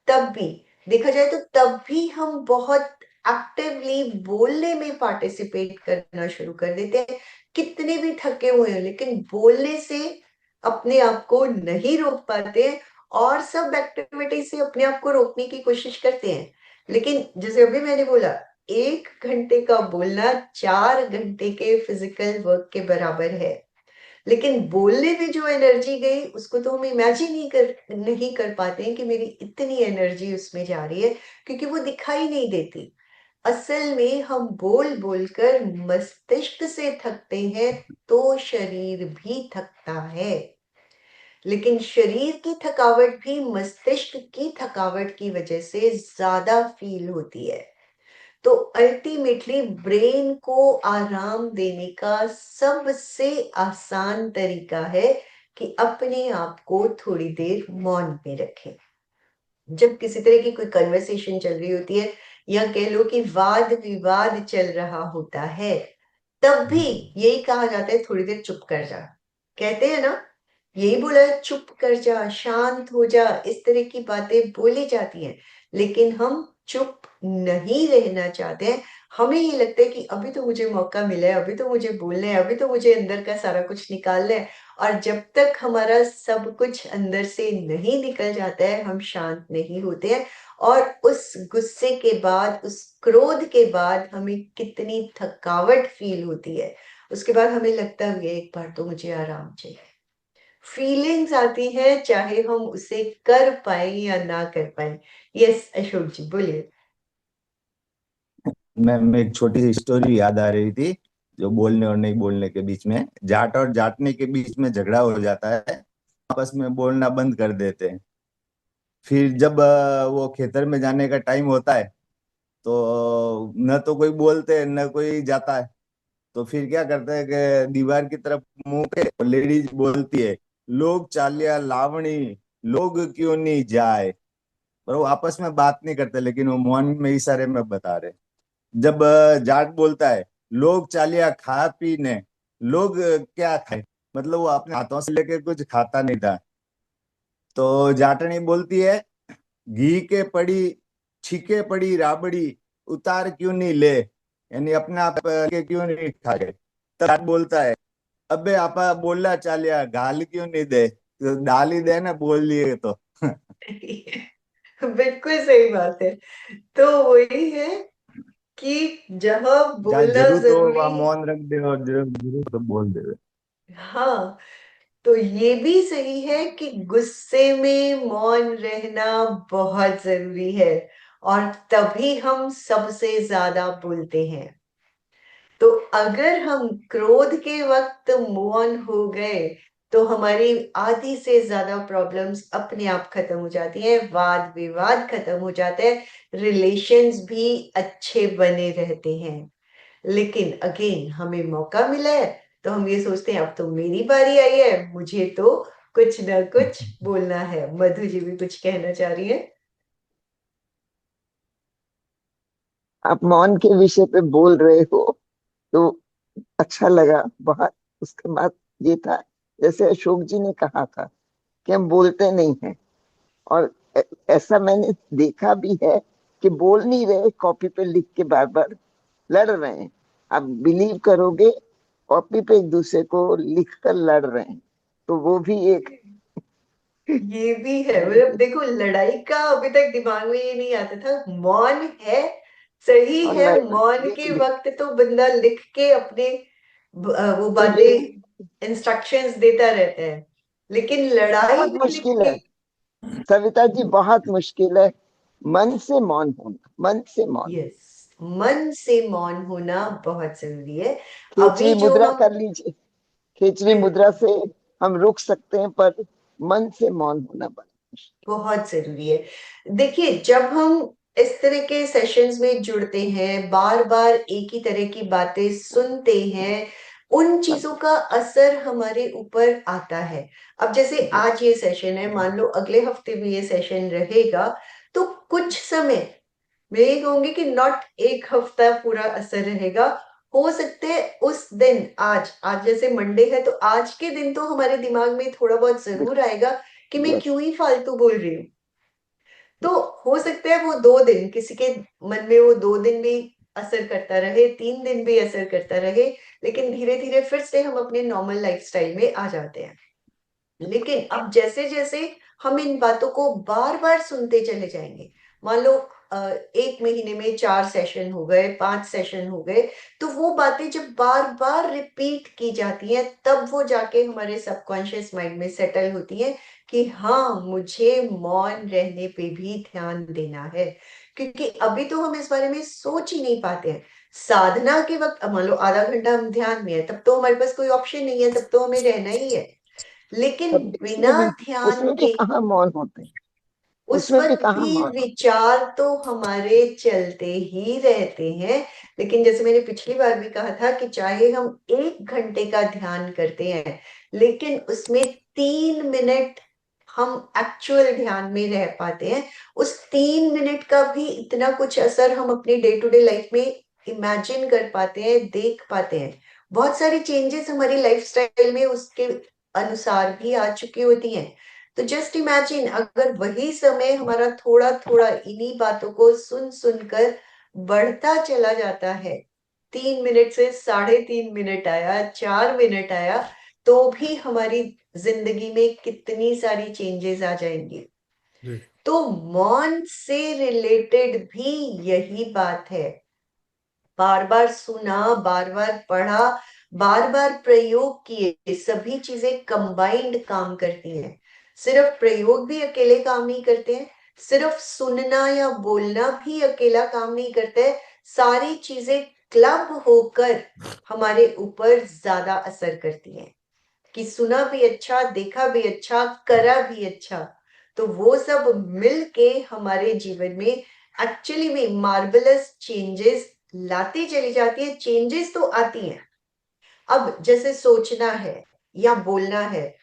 Speaker 3: तब भी देखा जाए तो तब भी हम बहुत एक्टिवली बोलने में पार्टिसिपेट करना शुरू कर देते हैं, कितने भी थके हुए हैं, लेकिन बोलने से अपने आप को नहीं रोक पाते हैं और सब एक्टिविटी से अपने आप को रोकने की कोशिश करते हैं। लेकिन जैसे अभी मैंने बोला, 1 घंटे का बोलना 4 घंटे के फिजिकल वर्क के बराबर है। लेकिन बोलने में जो एनर्जी गई उसको तो हम इमेजिन नहीं कर पाते हैं कि मेरी इतनी एनर्जी उसमें जा रही है, क्योंकि वो दिखाई नहीं देती। असल में हम बोल बोलकर मस्तिष्क से थकते हैं, तो शरीर भी थकता है। लेकिन शरीर की थकावट भी मस्तिष्क की थकावट की वजह से ज्यादा फील होती है। तो अल्टीमेटली ब्रेन को आराम देने का सबसे आसान तरीका है कि अपने आप को थोड़ी देर मौन में रखें। जब किसी तरह की कोई कन्वर्सेशन चल रही होती है, या कह लो कि वाद विवाद चल रहा होता है, तब भी यही कहा जाता है थोड़ी देर चुप कर जा। कहते हैं ना, यही बोला है, चुप कर जा, शांत हो जा, इस तरह की बातें बोली जाती हैं। लेकिन हम चुप नहीं रहना चाहते हैं। हमें ये लगता है कि अभी तो मुझे मौका मिला है, अभी तो मुझे बोलना है, अभी तो मुझे अंदर का सारा कुछ निकालना है। और जब तक हमारा सब कुछ अंदर से नहीं निकल जाता है, हम शांत नहीं होते हैं। और उस गुस्से के बाद, उस क्रोध के बाद हमें कितनी थकावट फील होती है। उसके बाद हमें लगता है एक बार तो मुझे आराम चाहिए। फीलिंग्स आती है, चाहे हम उसे कर पाए या ना कर पाए। यस अशोक जी, बोलिए।
Speaker 4: मैं एक छोटी सी स्टोरी याद आ रही थी, जो बोलने और नहीं बोलने के बीच में, जाट और जाटने के बीच में झगड़ा हो जाता है, आपस में बोलना बंद कर देते हैं। फिर जब वो खेतर में जाने का टाइम होता है, तो न तो कोई बोलते हैं न कोई जाता है। तो फिर क्या करते हैं कि दीवार की तरफ मुंह के लेडीज बोलती है, लोग चालिया लावणी, लोग क्यों नहीं जाए। पर वो आपस में बात नहीं करते, लेकिन वो मौन में इशारे में बता रहे। जब जाट बोलता है, लोग चालिया खा पीने, लोग क्या खाए, मतलब वो अपने हाथों से लेके कुछ खाता नहीं था। तो जाटनी बोलती है, घी के पड़ी, छीके पड़ी राबड़ी, उतार क्यों नहीं ले, यानी अपने आप के क्यों नहीं खा गए। तब जाट बोलता है, अबे आपा बोला चालिया गाल क्यों नहीं दे, तो डाल ही दे ना, बोल लिए तो।
Speaker 3: बिल्कुल सही बात है। तो वही है कि जहां
Speaker 4: जहाँ
Speaker 3: बोलना
Speaker 4: जरूरत हो वहाँ
Speaker 3: जरूरी।
Speaker 4: मौन रख दे, और जब जरूरत हो बोल दे।
Speaker 3: हाँ, तो ये भी सही है कि गुस्से में मौन रहना बहुत जरूरी है, और तभी हम सबसे ज्यादा बोलते हैं। तो अगर हम क्रोध के वक्त मौन हो गए, तो हमारी आधी से ज्यादा प्रॉब्लम्स अपने आप खत्म हो जाती हैं, वाद विवाद खत्म हो जाते हैं, रिलेशंस भी अच्छे बने रहते हैं। लेकिन अगेन हमें मौका मिला है, तो हम ये सोचते हैं अब तो मेरी बारी आई है, मुझे तो कुछ ना कुछ बोलना है। मधु जी भी कुछ कहना चाह रही है।
Speaker 5: आप मौन के विषय पे बोल रहे हो तो अच्छा लगा बहुत। उसके बाद ये था, जैसे अशोक जी ने कहा था कि हम बोलते नहीं हैं, और ऐसा मैंने देखा भी है कि बोल नहीं रहे, कॉपी पे लिख के बार बार लड़ रहे हैं। आप बिलीव करोगे, कॉपी पे एक दूसरे को लिख कर लड़ रहे हैं। तो वो भी एक
Speaker 3: ये भी है, मतलब देखो, लड़ाई का अभी तक दिमाग में ये नहीं आता था। मौन है, सही
Speaker 5: और
Speaker 3: है, मौन
Speaker 5: लिख
Speaker 3: के
Speaker 5: लिख
Speaker 3: वक्त तो बंदा लिख के अपने वो
Speaker 5: तो ये
Speaker 3: बातें, इंस्ट्रक्शंस देता रहता है। लेकिन लड़ाई
Speaker 5: बहुत
Speaker 3: में लिख
Speaker 5: मुश्किल
Speaker 3: के।
Speaker 5: है, सविता जी, बहुत मुश्किल है। मन से मौन होना, मन से मौन।
Speaker 3: यस, मन से मौन होना बहुत जरूरी है।
Speaker 5: खेचरी
Speaker 3: अभी जो
Speaker 5: मुद्रा
Speaker 3: हम
Speaker 5: कर लीजिए, खेचरी मुद्रा
Speaker 3: बिल्कुल
Speaker 5: से हम रुक सकते हैं, पर मन से मौन होना बड़ा मुश्किल।
Speaker 3: बहुत जरूरी है। देखिए, जब हम इस तरह के सेशंस में जुड़ते हैं, बार बार एक ही तरह की बातें सुनते हैं, उन
Speaker 5: हाँ
Speaker 3: चीजों का असर हमारे ऊपर आता है। अब जैसे
Speaker 5: जी।
Speaker 3: आज ये सेशन है, मान लो अगले हफ्ते भी ये सेशन रहेगा, तो कुछ समय, मैं ये कहूंगी कि नॉट एक हफ्ता पूरा असर रहेगा। हो सकते है उस दिन, आज आज जैसे मंडे है, तो आज के दिन तो हमारे दिमाग में थोड़ा बहुत जरूर आएगा कि मैं
Speaker 5: यस।
Speaker 3: क्यों ही फालतू बोल रही हूँ। तो हो सकता है वो 2 दिन, किसी के मन में वो 2 दिन भी असर करता रहे, 3 दिन भी असर करता रहे, लेकिन धीरे धीरे फिर से हम अपने नॉर्मल लाइफस्टाइल में आ जाते हैं। लेकिन अब जैसे जैसे हम इन बातों को बार बार सुनते चले जाएंगे, मान लो एक महीने में 4 सेशन हो गए, 5 सेशन हो गए, तो वो बातें जब बार बार रिपीट की जाती हैं, तब वो जाके हमारे सबकॉन्शियस माइंड में सेटल होती हैं कि हाँ, मुझे मौन रहने पे भी ध्यान देना है। क्योंकि अभी तो हम इस बारे में सोच ही नहीं पाते हैं। साधना के वक्त, अब मान लो आधा घंटा हम ध्यान में है, तब तो हमारे पास कोई ऑप्शन नहीं है, तब तो हमें रहना ही है। लेकिन
Speaker 5: तब
Speaker 3: बिना
Speaker 5: इसमें भी,
Speaker 3: ध्यान
Speaker 5: उसमें भी
Speaker 3: के
Speaker 5: कहाँ मौन होते हैं,
Speaker 3: उस
Speaker 5: उसमें भी
Speaker 3: वक्त
Speaker 5: कहाँ
Speaker 3: भी
Speaker 5: मौन होते
Speaker 3: विचार तो हमारे चलते ही रहते हैं। लेकिन जैसे मैंने पिछली बार भी कहा था कि चाहे हम 1 घंटे का ध्यान करते हैं, लेकिन उसमें 3 मिनट हम एक्चुअल ध्यान में रह पाते हैं, उस 3 मिनट का भी इतना कुछ असर हम अपने डे टू डे लाइफ में इमेजिन कर पाते हैं, देख पाते हैं। बहुत सारी चेंजेस हमारी लाइफस्टाइल में उसके अनुसार भी आ चुकी होती हैं। तो जस्ट इमेजिन, अगर वही समय हमारा थोड़ा थोड़ा इन्हीं बातों को सुन सुनकर बढ़ता चला जाता है, 3 मिनट से 3.5 मिनट आया, 4 मिनट आया, तो भी हमारी जिंदगी में कितनी सारी चेंजेस आ जाएंगी।
Speaker 2: जी।
Speaker 3: तो मौन से रिलेटेड भी यही बात है। बार बार सुना, बार बार पढ़ा, बार बार प्रयोग किए, सभी चीजें कंबाइंड काम करती हैं। सिर्फ प्रयोग भी अकेले काम नहीं करते हैं, सिर्फ सुनना या बोलना भी अकेला काम नहीं करता है। सारी चीजें क्लब होकर हमारे ऊपर ज्यादा असर करती हैं। कि सुना भी अच्छा, देखा भी अच्छा, करा भी अच्छा, तो वो सब मिलके हमारे जीवन में एक्चुअली में मार्वलस चेंजेस लाती चली जाती है। चेंजेस तो आती हैं। अब जैसे सोचना है या बोलना है,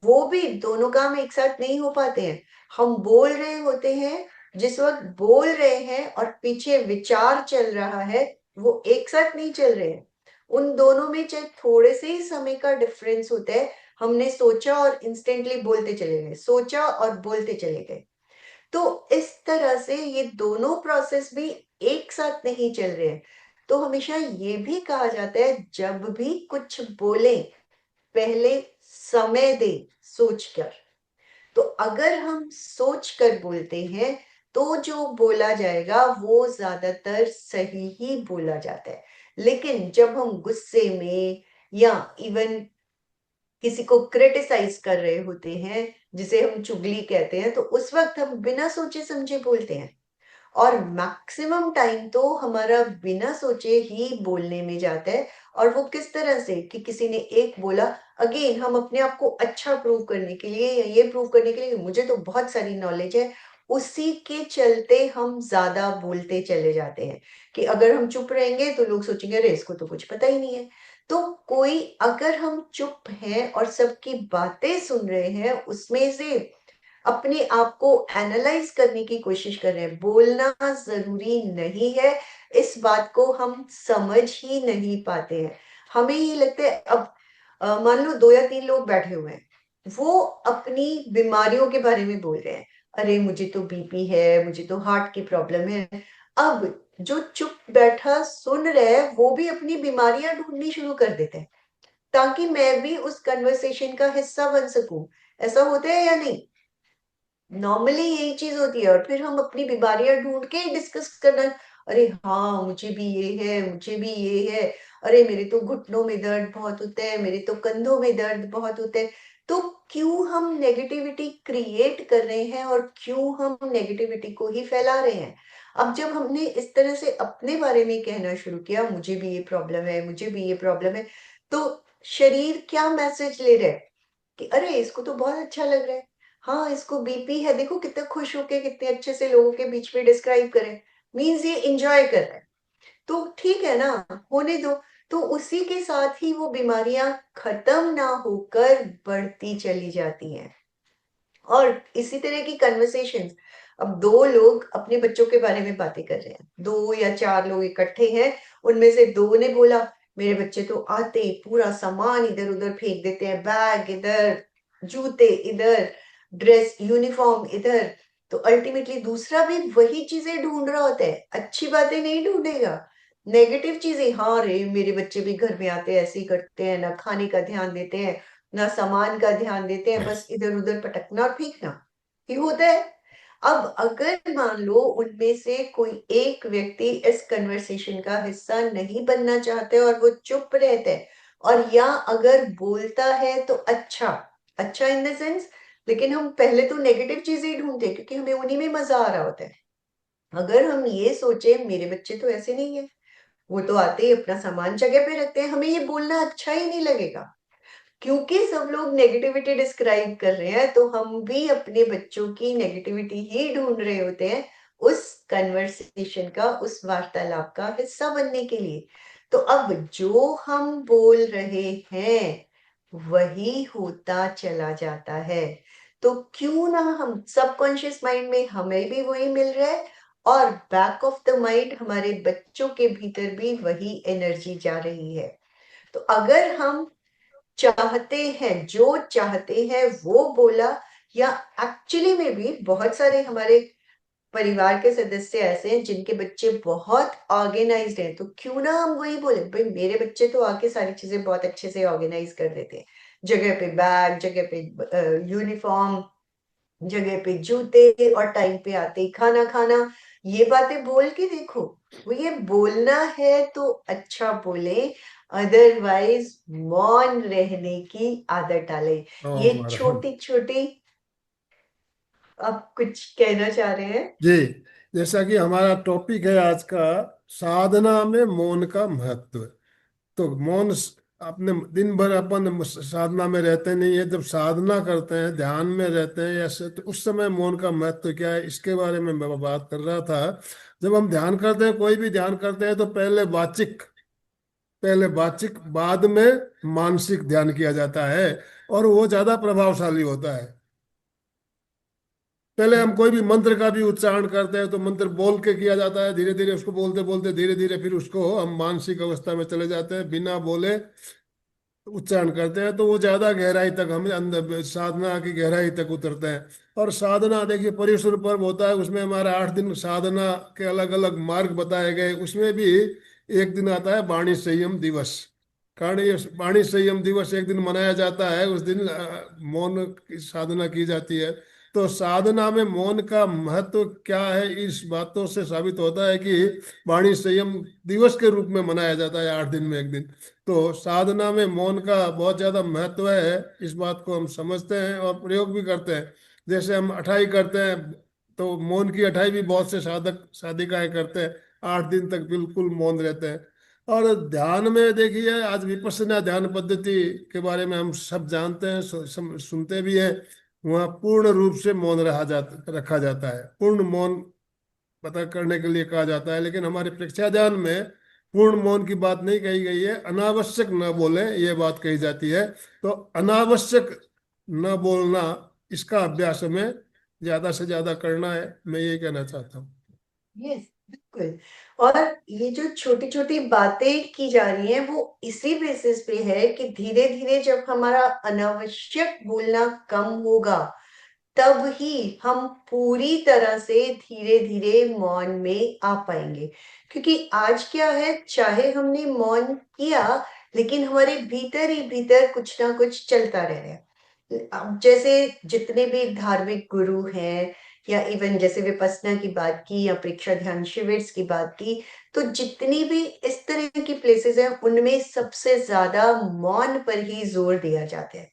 Speaker 3: वो भी दोनों काम एक साथ नहीं हो पाते हैं। हम बोल रहे होते हैं, जिस वक्त बोल रहे हैं और पीछे विचार चल रहा है, वो एक साथ नहीं चल रहे हैं। उन दोनों में चाहे थोड़े से ही समय का डिफरेंस होता है। हमने सोचा और इंस्टेंटली बोलते चले गए, सोचा और बोलते चले गए। तो इस तरह से ये दोनों प्रोसेस भी एक साथ नहीं चल रहे हैं। तो हमेशा ये भी कहा जाता है, जब भी कुछ बोले, पहले समय दे सोचकर। तो अगर हम सोचकर बोलते हैं, तो जो बोला जाएगा वो ज्यादातर सही ही बोला जाता है। लेकिन जब हम गुस्से में या इवन किसी को क्रिटिसाइज कर रहे होते हैं, जिसे हम चुगली कहते हैं, तो उस वक्त हम बिना सोचे समझे बोलते हैं। और मैक्सिमम टाइम तो हमारा बिना सोचे ही बोलने में जाता है। और वो किस तरह से कि किसी ने एक बोला, अगेन हम अपने आप को अच्छा प्रूव करने के लिए या ये प्रूव करने के लिए कि मुझे तो बहुत सारी नॉलेज है, उसी के चलते हम ज्यादा बोलते चले जाते हैं। कि अगर हम चुप रहेंगे तो लोग सोचेंगे अरे इसको तो कुछ पता ही नहीं है। तो कोई, अगर हम चुप हैं और सबकी बातें सुन रहे हैं, उसमें से अपने आप को एनालाइज करने की कोशिश कर रहे हैं, बोलना जरूरी नहीं है, इस बात को हम समझ ही नहीं पाते हैं। हमें ये लगता है, अब मान लो 2 या 3 लोग बैठे हुए हैं, वो अपनी बीमारियों के बारे में बोल रहे हैं। अरे मुझे तो बीपी है, मुझे तो हार्ट की प्रॉब्लम है। अब जो चुप बैठा सुन रहा है, वो भी अपनी बीमारियां ढूंढनी शुरू कर देते हैं, ताकि मैं भी उस कन्वर्सेशन का हिस्सा बन सकूं। ऐसा होता है या नहीं? नॉर्मली यही चीज होती है। और फिर हम अपनी बीमारियां ढूंढ के डिस्कस करना, अरे हाँ मुझे भी ये है, मुझे भी ये है, अरे मेरे तो घुटनों में दर्द बहुत होता है, मेरे तो कंधों में दर्द बहुत होता है। तो क्यों हम नेगेटिविटी क्रिएट कर रहे हैं और क्यों हम नेगेटिविटी को ही फैला रहे हैं? अब जब हमने इस तरह से अपने बारे में कहना शुरू किया, मुझे भी ये प्रॉब्लम है, मुझे भी ये प्रॉब्लम है, तो शरीर क्या मैसेज ले रहा है कि अरे इसको तो बहुत अच्छा लग रहा है, हाँ इसको बीपी है, देखो कितना खुश होके कितने अच्छे से लोगों के बीच में डिस्क्राइब करे, मीन्स ये एंजॉय कर रहा है, तो ठीक है ना, होने दो। तो उसी के साथ ही वो बीमारियां खत्म ना होकर बढ़ती चली जाती हैं। और इसी तरह की कन्वर्सेशंस, अब दो लोग अपने बच्चों के बारे में बातें कर रहे हैं, 2 या 4 लोग इकट्ठे हैं, उनमें से 2 ने बोला मेरे बच्चे तो आते ही पूरा सामान इधर उधर फेंक देते हैं, बैग इधर, जूते इधर, ड्रेस यूनिफॉर्म इधर। तो अल्टीमेटली दूसरा भी वही चीजें ढूंढ रहा होता है, अच्छी बातें नहीं ढूंढेगा, नेगेटिव चीजें। हाँ रे मेरे बच्चे भी घर में आते हैं ऐसे ही करते हैं, ना खाने का ध्यान देते हैं ना सामान का ध्यान देते हैं, बस इधर उधर पटकना और फेंकना ही होता है। अब अगर मान लो उनमें से कोई एक व्यक्ति इस कन्वर्सेशन का हिस्सा नहीं बनना चाहता है और वो चुप रहता है, और या अगर बोलता है तो अच्छा, अच्छा इन द सेंस, लेकिन हम पहले तो नेगेटिव चीजें ही ढूंढते हैं क्योंकि हमें उन्हीं में मजा आ रहा होता है। अगर हम ये सोचे मेरे बच्चे तो ऐसे नहीं है, वो तो आते ही अपना सामान जगह पे रखते हैं, हमें ये बोलना अच्छा ही नहीं लगेगा। क्योंकि सब लोग नेगेटिविटी डिस्क्राइब कर रहे हैं, तो हम भी अपने बच्चों की नेगेटिविटी ही ढूंढ रहे होते हैं उस कन्वर्सेशन का, उस वार्तालाप का हिस्सा बनने के लिए। तो अब जो हम बोल रहे हैं वही होता चला जाता है। तो क्यों ना हम सबकॉन्शियस माइंड में हमें भी वही मिल रहा है, और बैक ऑफ द माइंड हमारे बच्चों के भीतर भी वही एनर्जी जा रही है। तो अगर हम चाहते हैं, जो चाहते हैं वो बोला, या एक्चुअली में भी बहुत सारे हमारे परिवार के सदस्य ऐसे हैं जिनके बच्चे बहुत ऑर्गेनाइज्ड हैं, तो क्यों ना हम वही बोले भाई मेरे बच्चे तो आके सारी चीजें बहुत अच्छे से ऑर्गेनाइज कर देते हैं, जगह पे बैग, जगह पे यूनिफॉर्म, जगह पे जूते, और टाइम पे आते ही खाना खाना। ये बातें बोल के देखो, वो ये बोलना है तो अच्छा बोले, अदरवाइज मौन रहने की आदत डाले। ये
Speaker 2: और
Speaker 3: छोटी छोटी, आप कुछ कहना चाह रहे हैं?
Speaker 2: जी, जैसा कि हमारा टॉपिक है आज का, साधना में मौन का महत्व। तो अपने दिन भर अपन साधना में रहते नहीं है, जब साधना करते हैं, ध्यान में रहते हैं ऐसे, तो उस समय मौन का महत्व क्या है, इसके बारे में मैं बात कर रहा था। जब हम ध्यान करते हैं, कोई भी ध्यान करते हैं, तो पहले वाचिक बाद में मानसिक ध्यान किया जाता है, और वो ज्यादा प्रभावशाली होता है। पहले हम कोई भी मंत्र का भी उच्चारण करते हैं तो मंत्र बोल के किया जाता है, धीरे धीरे उसको बोलते बोलते धीरे धीरे फिर उसको हम मानसिक अवस्था में चले जाते हैं, बिना बोले उच्चारण करते हैं, तो वो ज्यादा गहराई तक हमें अंदर साधना की गहराई तक उतरते हैं। और साधना देखिए, परिश्र पर्व होता है, उसमें हमारा 8 दिन साधना के अलग अलग मार्ग बताए गए, उसमें भी एक दिन आता है वाणी संयम दिवस। कारण ये वाणी संयम दिवस एक दिन मनाया जाता है, उस दिन मौन की साधना की जाती है। तो साधना में मौन का महत्व क्या है, इस बातों से साबित होता है कि वाणी संयम दिवस के रूप में मनाया जाता है 8 दिन में एक दिन। तो साधना में मौन का बहुत ज्यादा महत्व है, इस बात को हम समझते हैं और प्रयोग भी करते हैं। जैसे हम अठाई करते हैं, तो मौन की अठाई भी बहुत से साधक साधिकाएं करते हैं, 8 दिन तक बिल्कुल मौन रहते हैं। और ध्यान में देखिए, आज विपश्यना ध्यान पद्धति के बारे में हम सब जानते हैं, सुनते भी हैं। वहाँ पूर्ण रूप से मौन रखा जाता है, पूर्ण मौन पता करने के लिए कहा जाता है, लेकिन हमारे प्रेक्षा ध्यान में पूर्ण मौन की बात नहीं कही गई है, अनावश्यक न बोले ये बात कही जाती है। तो अनावश्यक न बोलना, इसका अभ्यास हमें ज्यादा से ज्यादा करना है, मैं ये कहना चाहता हूँ।
Speaker 3: यस, बिल्कुल। और ये जो छोटी छोटी बातें की जा रही हैं वो इसी बेसिस पे है कि धीरे धीरे जब हमारा अनावश्यक बोलना कम होगा, तब ही हम पूरी तरह से धीरे धीरे मौन में आ पाएंगे। क्योंकि आज क्या है, चाहे हमने मौन किया, लेकिन हमारे भीतर ही भीतर कुछ ना कुछ चलता रह रहा है। अब जैसे जितने भी धार्मिक गुरु हैं, या इवन जैसे विपස්සना की बात की या प्रेक्षा ध्यान शिविर की बात की, तो जितनी भी इस तरह की प्लेसेस हैं उनमें सबसे ज्यादा मौन पर ही जोर दिया जाता है।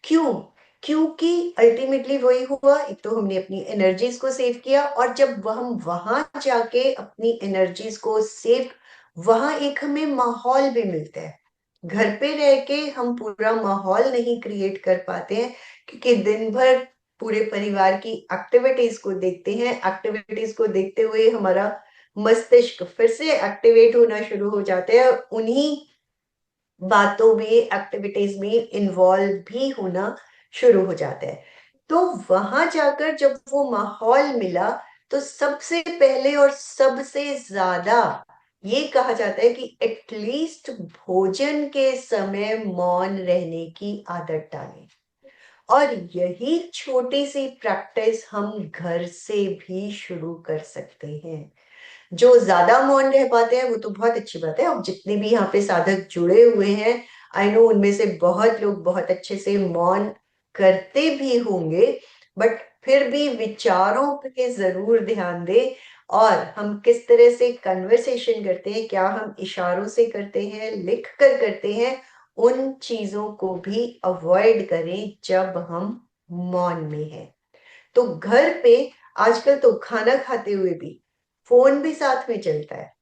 Speaker 3: क्यों? क्योंकि अल्टीमेटली वही हुआ, एक तो हमने अपनी एनर्जीज को सेव किया, और जब हम वहां जाके अपनी एनर्जीज को सेव, वहां एक हमें माहौल भी मिलता है। घर पे रह के हम पूरा माहौल नहीं क्रिएट कर पाते हैं, क्योंकि दिन भर पूरे परिवार की एक्टिविटीज को देखते हैं, एक्टिविटीज को देखते हुए हमारा मस्तिष्क फिर से एक्टिवेट होना शुरू हो जाता है, उन्हीं बातों में, एक्टिविटीज में इन्वॉल्व भी होना शुरू हो जाता है। तो वहां जाकर जब वो माहौल मिला, तो सबसे पहले और सबसे ज्यादा ये कहा जाता है कि एटलीस्ट भोजन के समय मौन रहने की आदत डालें। और यही छोटी सी प्रैक्टिस हम घर से भी शुरू कर सकते हैं। जो ज्यादा मौन रह पाते हैं वो तो बहुत अच्छी बात है, अब जितने भी यहाँ पे साधक जुड़े हुए हैं, आई नो उनमें से बहुत लोग बहुत अच्छे से मौन करते भी होंगे, बट फिर भी विचारों पे जरूर ध्यान दें। और हम किस तरह से कन्वर्सेशन करते हैं, क्या हम इशारों से करते हैं, लिख कर करते हैं, उन चीजों को भी अवॉइड करें जब हम मौन में हैं। तो घर पे आजकल तो खाना खाते हुए भी फोन भी साथ में चलता है,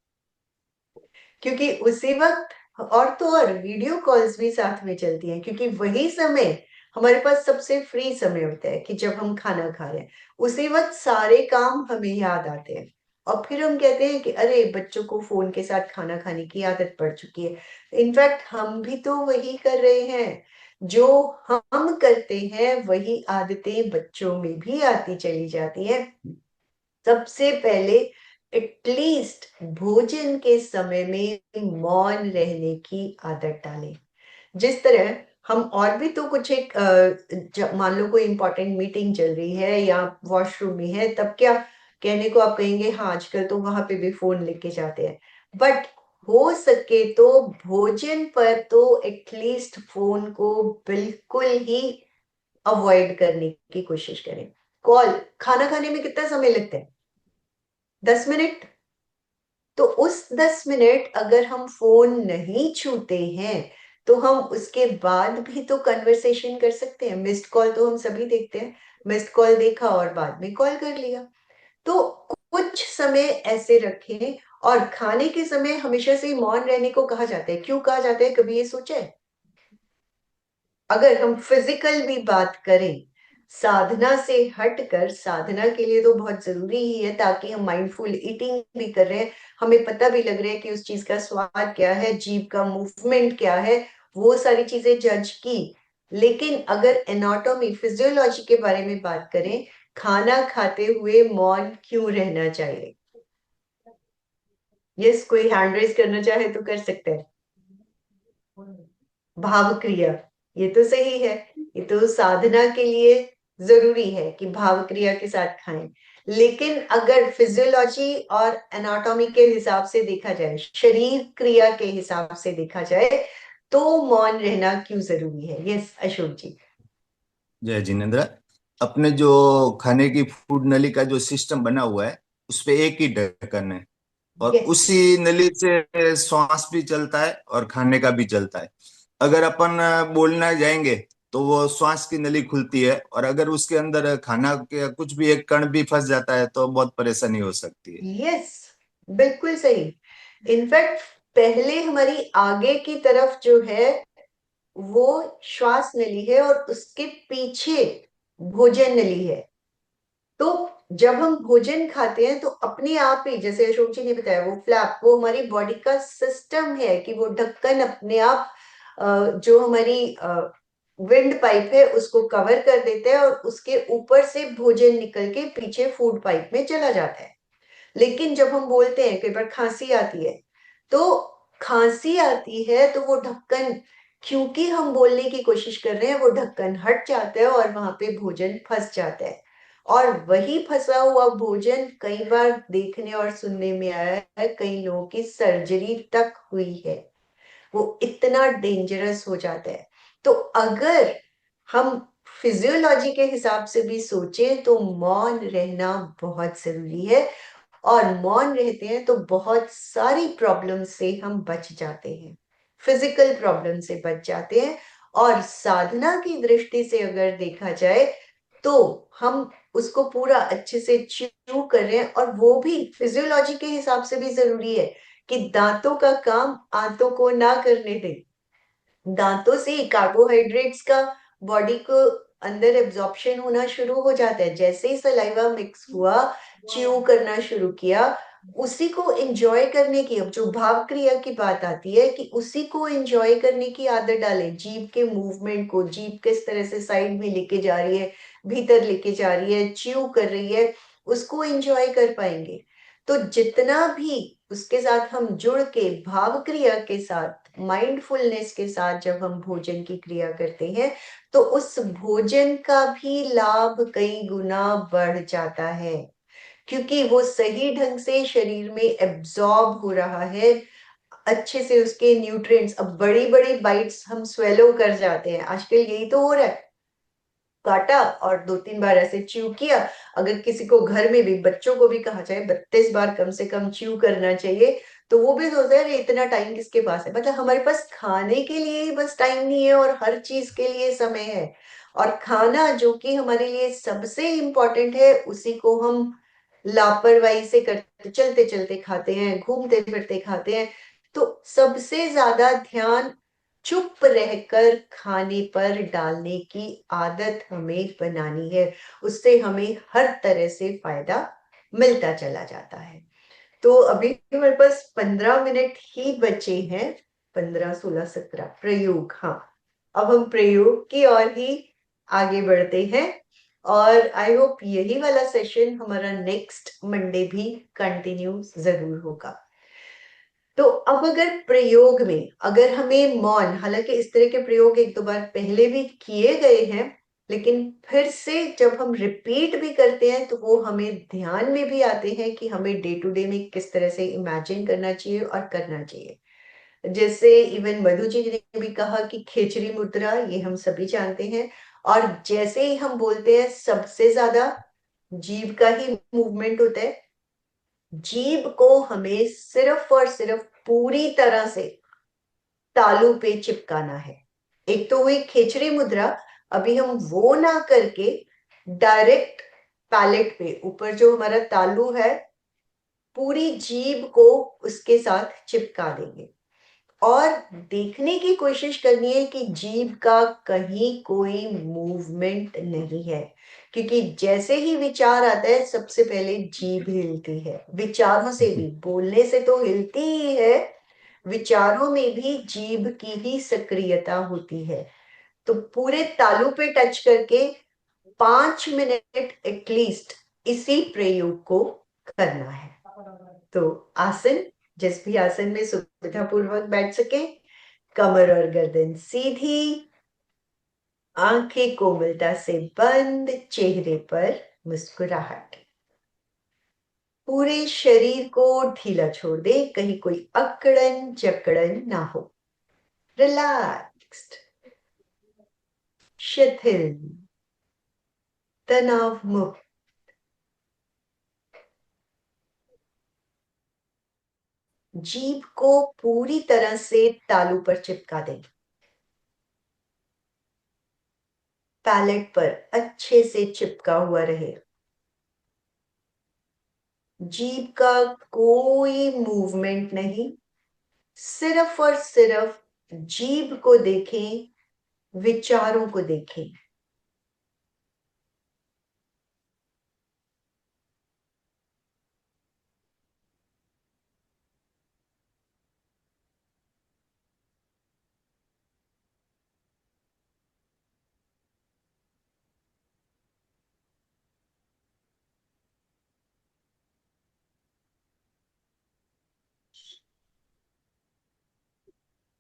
Speaker 3: क्योंकि उसी वक्त, और तो और वीडियो कॉल्स भी साथ में चलती हैं, क्योंकि वही समय हमारे पास सबसे फ्री समय होता है कि जब हम खाना खा रहे हैं, उसी वक्त सारे काम हमें याद आते हैं, और फिर हम कहते हैं कि अरे बच्चों को फोन के साथ खाना खाने की आदत पड़ चुकी है। इनफैक्ट हम भी तो वही कर रहे हैं, जो हम करते हैं वही आदतें बच्चों में भी आती चली जाती हैं। सबसे पहले एटलीस्ट भोजन के समय में मौन रहने की आदत डालें। जिस तरह हम और भी तो कुछ एक मान लो कोई इंपॉर्टेंट मीटिंग चल रही है या वॉशरूम में है, तब क्या कहने को आप कहेंगे, हाँ आजकल तो वहां पे भी फोन लेके जाते हैं, बट हो सके तो भोजन पर तो एटलीस्ट फोन को बिल्कुल ही अवॉइड करने की कोशिश करें। कॉल, खाना खाने में कितना समय लगता है? 10 मिनट। तो उस 10 मिनट अगर हम फोन नहीं छूते हैं, तो हम उसके बाद भी तो कन्वर्सेशन कर सकते हैं। मिस्ड कॉल तो हम सभी देखते हैं, मिस्ड कॉल देखा और बाद में कॉल कर लिया। तो कुछ समय ऐसे रखें। और खाने के समय हमेशा से मौन रहने को कहा जाता है, क्यों कहा जाता है, कभी ये सोचा है? अगर हम फिजिकल भी बात करें, साधना से हटकर, साधना के लिए तो बहुत जरूरी ही है, ताकि हम माइंडफुल ईटिंग भी कर रहे हैं, हमें पता भी लग रहा है कि उस चीज का स्वाद क्या है, जीभ का मूवमेंट क्या है, वो सारी चीजें जज की। लेकिन अगर एनाटॉमी, फिजियोलॉजी के बारे में बात करें, खाना खाते हुए मौन क्यों रहना चाहिए? यस, कोई हैंड रेज करना चाहे तो कर सकते हैं। भाव क्रिया, ये तो सही है, ये तो साधना के लिए जरूरी है कि भाव क्रिया के साथ खाएं। लेकिन अगर फिजियोलॉजी और एनाटॉमी के हिसाब से देखा जाए, शरीर क्रिया के हिसाब से देखा जाए, तो मौन रहना क्यों जरूरी है? यस अशोक जी।
Speaker 4: जय जिनेन्द्र। अपने जो खाने की फूड नली का जो सिस्टम बना हुआ है, उस पे एक ही ढक्कन है, और
Speaker 3: यस,
Speaker 4: उसी नली से श्वास भी चलता है और खाने का भी चलता है। अगर अपन बोलना जाएंगे तो वो श्वास की नली खुलती है, और अगर उसके अंदर खाना के कुछ भी एक कण भी फंस जाता है तो बहुत परेशानी हो सकती है।
Speaker 3: यस, बिल्कुल सही। इनफैक्ट पहले हमारी आगे की तरफ जो है वो श्वास नली है, और उसके पीछे भोजन नली है। तो जब हम भोजन खाते हैं तो अपने आप ही, जैसे अशोक जी ने बताया, वो फ्लैप, वो हमारी बॉडी का सिस्टम है कि वो ढक्कन अपने आप जो हमारी विंड पाइप है उसको कवर कर देता है, और उसके ऊपर से भोजन निकल के पीछे फूड पाइप में चला जाता है। लेकिन जब हम बोलते हैं, कई बार खांसी आती है, तो खांसी आती है तो वो ढक्कन, क्योंकि हम बोलने की कोशिश कर रहे हैं, वो ढक्कन हट जाता है और वहां पे भोजन फंस जाता है। और वही फंसा हुआ भोजन कई बार देखने और सुनने में आया है, कई लोगों की सर्जरी तक हुई है, वो इतना डेंजरस हो जाता है। तो अगर हम फिजियोलॉजी के हिसाब से भी सोचें तो मौन रहना बहुत जरूरी है, और मौन रहते हैं तो बहुत सारी प्रॉब्लम से हम बच जाते हैं, फिजिकल प्रॉब्लम से बच जाते हैं, और साधना की दृष्टि से अगर देखा जाए तो हम उसको पूरा अच्छे से च्यू कर रहे हैं, और वो भी फिजियोलॉजी के हिसाब से भी जरूरी है कि दांतों का काम आंतों को ना करने दें। दांतों से कार्बोहाइड्रेट्स का बॉडी को अंदर एब्जॉर्प्शन होना शुरू हो जाता है। जैसे ही सलाइवा मिक्स हुआ, च्यू करना शुरू किया, उसी को एंजॉय करने की, अब जो भाव क्रिया की बात आती है कि उसी को एंजॉय करने की आदत डालें। जीभ के मूवमेंट को, जीभ किस तरह से साइड में लेके जा रही है, भीतर लेके जा रही है, च्यू कर रही है, उसको एंजॉय कर पाएंगे। तो जितना भी उसके साथ हम जुड़ के भाव क्रिया के साथ, माइंडफुलनेस के साथ जब हम भोजन की क्रिया करते हैं, तो उस भोजन का भी लाभ कई गुना बढ़ जाता है, क्योंकि वो सही ढंग से शरीर में एब्जॉर्ब हो रहा है, अच्छे से उसके न्यूट्रिएंट्स। अब बड़ी बड़ी बाइट्स हम स्वेलो कर जाते हैं, आजकल यही तो हो रहा है। काटा और 2-3 बार ऐसे च्यू किया। अगर किसी को घर में भी, बच्चों को भी कहा जाए 32 बार कम से कम च्यू करना चाहिए, तो वो भी सोचते हैं अरे इतना टाइम किसके पास है। मतलब हमारे पास खाने के लिए ही बस टाइम नहीं है, और हर चीज के लिए समय है। और खाना जो कि हमारे लिए सबसे इम्पोर्टेंट है, उसी को हम लापरवाही से करते, चलते चलते खाते हैं, घूमते फिरते खाते हैं। तो सबसे ज्यादा ध्यान चुप रहकर खाने पर डालने की आदत हमें बनानी है। उससे हमें हर तरह से फायदा मिलता चला जाता है। तो अभी हमारे पास 15 मिनट ही बचे हैं, 15, 16, 17 प्रयोग। हाँ, अब हम प्रयोग की ओर ही आगे बढ़ते हैं, और आई होप यही वाला सेशन हमारा नेक्स्ट मंडे भी कंटिन्यू जरूर होगा। तो अब अगर प्रयोग में, अगर हमें मौन, हालांकि इस तरह के प्रयोग 1-2 बार पहले भी किए गए हैं, लेकिन फिर से जब हम रिपीट भी करते हैं तो वो हमें ध्यान में भी आते हैं कि हमें डे टू डे में किस तरह से इमेजिन करना चाहिए और करना चाहिए। जैसे इवन मधु जी ने भी कहा कि खेचरी मुद्रा, ये हम सभी जानते हैं। और जैसे ही हम बोलते हैं, सबसे ज्यादा जीभ का ही मूवमेंट होता है। जीभ को हमें सिर्फ और सिर्फ पूरी तरह से तालू पे चिपकाना है। एक तो हुई खेचरी मुद्रा, अभी हम वो ना करके डायरेक्ट पैलेट पे, ऊपर जो हमारा तालू है, पूरी जीभ को उसके साथ चिपका देंगे। और देखने की कोशिश करनी है कि जीभ का कहीं कोई मूवमेंट नहीं है, क्योंकि जैसे ही विचार आता है सबसे पहले जीभ हिलती है। विचारों से भी, बोलने से तो हिलती ही है, विचारों में भी जीभ की ही सक्रियता होती है। तो पूरे तालू पे टच करके 5 मिनट एटलीस्ट इसी प्रयोग को करना है। तो आसन, जिस भी आसन में सुविधा पूर्वक बैठ सके, कमर और गर्दन सीधी, आंखें कोमलता से बंद, चेहरे पर मुस्कुराहट, पूरे शरीर को ढीला छोड़ दे, कहीं कोई अकड़न जकड़न ना हो। रिलैक्स्ड, शिथिल, तनाव मुक्त। जीभ को पूरी तरह से तालू पर चिपका दें, पैलेट पर अच्छे से चिपका हुआ रहे। जीभ का कोई मूवमेंट नहीं, सिर्फ और सिर्फ जीभ को देखें, विचारों को देखें।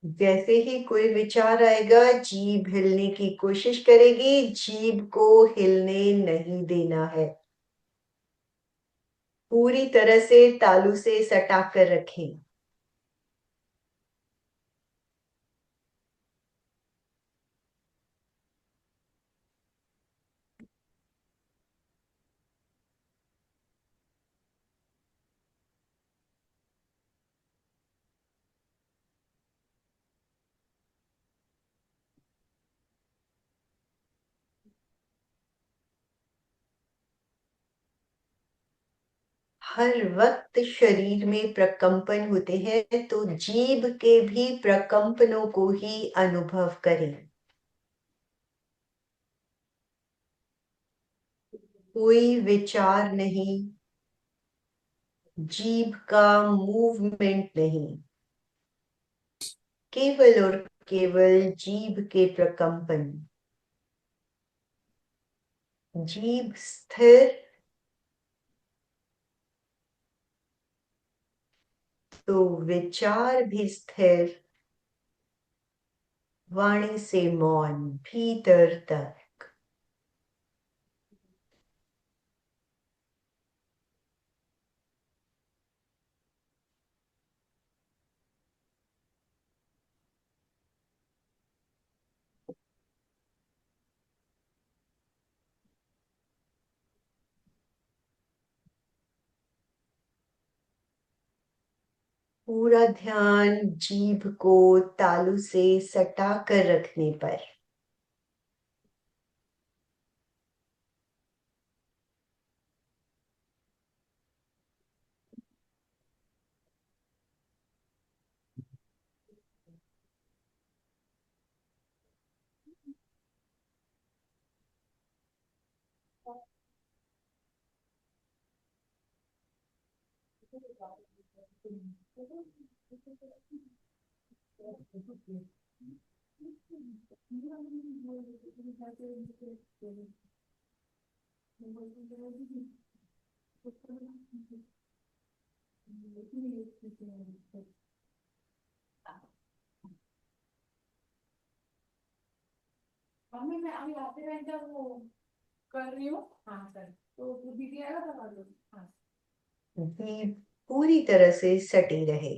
Speaker 3: जैसे ही कोई विचार आएगा, जीभ हिलने की कोशिश करेगी, जीभ को हिलने नहीं देना है। पूरी तरह से तालू से सटा कर रखें। हर वक्त शरीर में प्रकंपन होते हैं, तो जीभ के भी प्रकंपनों को ही अनुभव करें। कोई विचार नहीं, जीभ का मूवमेंट नहीं, केवल और केवल जीभ के प्रकंपन। जीभ स्थिर तो विचार भी स्थिर, वाणी से मौन भीतर तक। पूरा ध्यान जीभ को तालू से सटा कर रखने पर।
Speaker 1: मम्मी मैं अभी आते रहते वो कर रही हूँ। हाँ सर, तो दीदी आएगा तो कर लो। हाँ
Speaker 3: जीभ पूरी तरह से सटी रहे।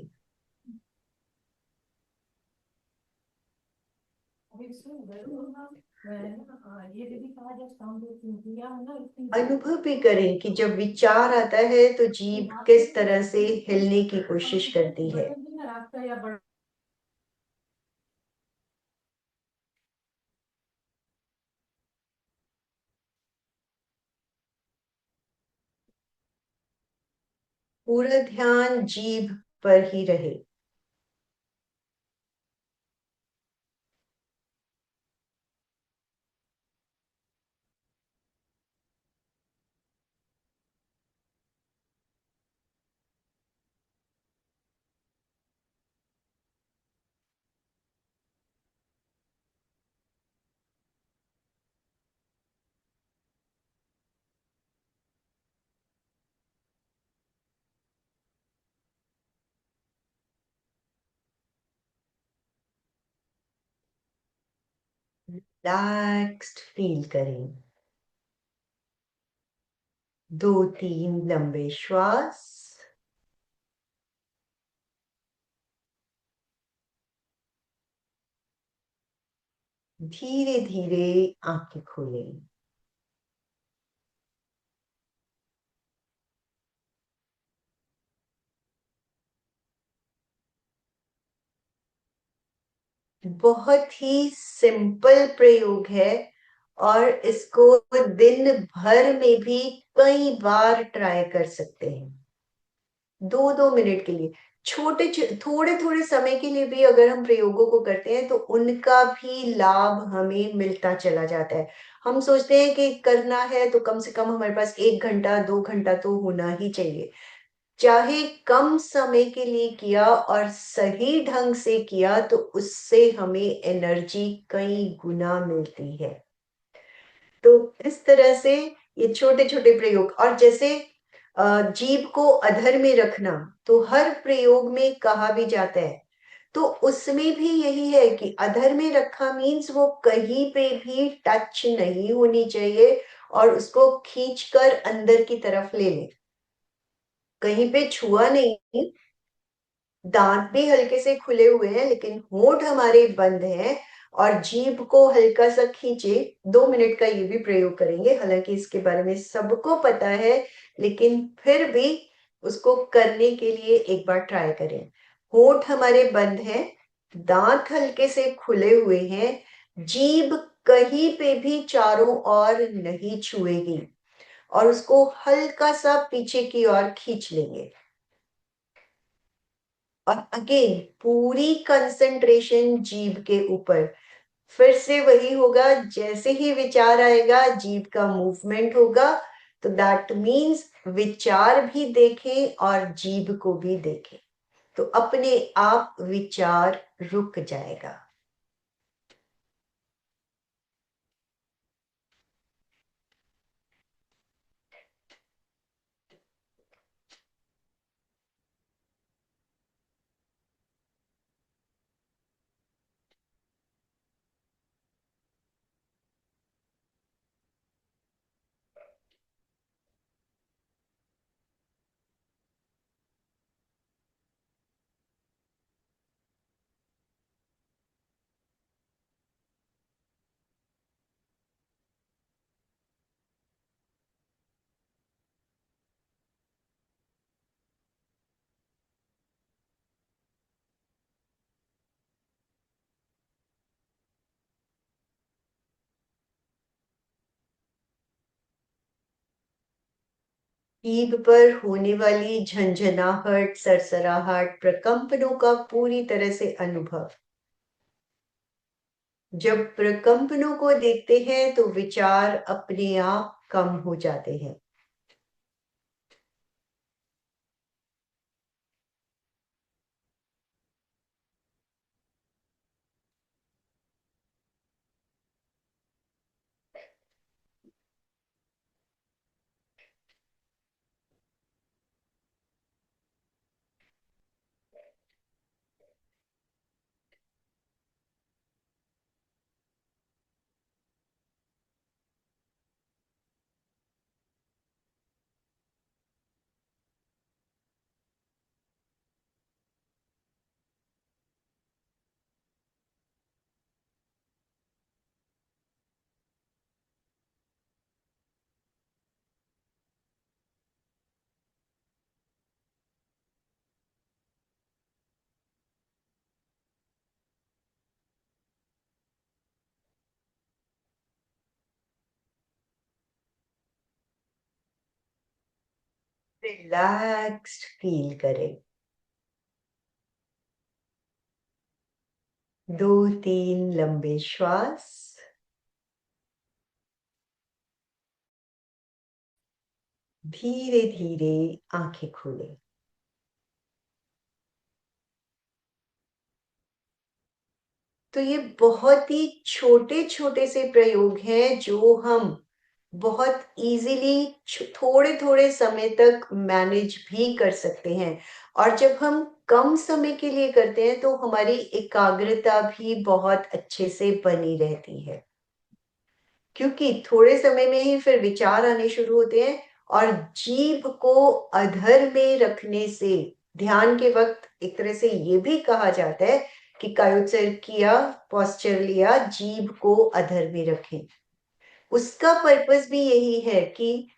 Speaker 1: अभी सुन जरूर ना, मैं ना ये दीदी कहा जब साउंड दिया है ना
Speaker 3: अनुभव भी करें कि जब विचार आता है तो जीभ किस तरह से हिलने की कोशिश करती है।
Speaker 1: रास्ता या बड़ा
Speaker 3: पूरा ध्यान जीभ पर ही रहे। रिलैक्स्ड फील करें। 2-3 लंबे श्वास। धीरे धीरे आंखें खोलें। बहुत ही सिंपल प्रयोग है और इसको दिन भर में भी कई बार ट्राई कर सकते हैं। 2-2 मिनट के लिए, थोड़े थोड़े समय के लिए भी अगर हम प्रयोगों को करते हैं तो उनका भी लाभ हमें मिलता चला जाता है। हम सोचते हैं कि करना है तो कम से कम हमारे पास 1 घंटा 2 घंटा तो होना ही चाहिए। चाहे कम समय के लिए किया और सही ढंग से किया तो उससे हमें एनर्जी कई गुना मिलती है। तो इस तरह से ये छोटे छोटे प्रयोग, और जैसे जीभ को अधर में रखना तो हर प्रयोग में कहा भी जाता है, तो उसमें भी यही है कि अधर में रखा मीन्स वो कहीं पे भी टच नहीं होनी चाहिए और उसको खींचकर अंदर की तरफ ले लें। कहीं पे छुआ नहीं, दांत भी हल्के से खुले हुए हैं लेकिन होंठ हमारे बंद हैं और जीभ को हल्का सा खींचे। 2 मिनट का ये भी प्रयोग करेंगे, हालांकि इसके बारे में सबको पता है लेकिन फिर भी उसको करने के लिए एक बार ट्राई करें। होंठ हमारे बंद हैं, दांत हल्के से खुले हुए हैं, जीभ कहीं पे भी चारों ओर नहीं छुएगी। और उसको हल्का सा पीछे की ओर खींच लेंगे। और अगेन पूरी कंसंट्रेशन जीभ के ऊपर। फिर से वही होगा, जैसे ही विचार आएगा जीभ का मूवमेंट होगा, तो दैट मीन्स विचार भी देखें और जीभ को भी देखें, तो अपने आप विचार रुक जाएगा। जीभ पर होने वाली झंझनाहट, सरसराहट, प्रकंपनों का पूरी तरह से अनुभव। जब प्रकंपनों को देखते हैं तो विचार अपने आप कम हो जाते हैं। रिलैक्स्ड फील करें। 2-3 लंबे श्वास। धीरे धीरे आंखें खोलें। तो ये बहुत ही छोटे छोटे से प्रयोग हैं जो हम बहुत इजीली थोड़े थोड़े समय तक मैनेज भी कर सकते हैं। और जब हम कम समय के लिए करते हैं तो हमारी एकाग्रता भी बहुत अच्छे से बनी रहती है, क्योंकि थोड़े समय में ही फिर विचार आने शुरू होते हैं। और जीभ को अधर में रखने से ध्यान के वक्त एक तरह से ये भी कहा जाता है कि कायोत्सर्ग किया, पोस्चर लिया, जीभ को अधर में रखें। उसका पर्पस भी यही है कि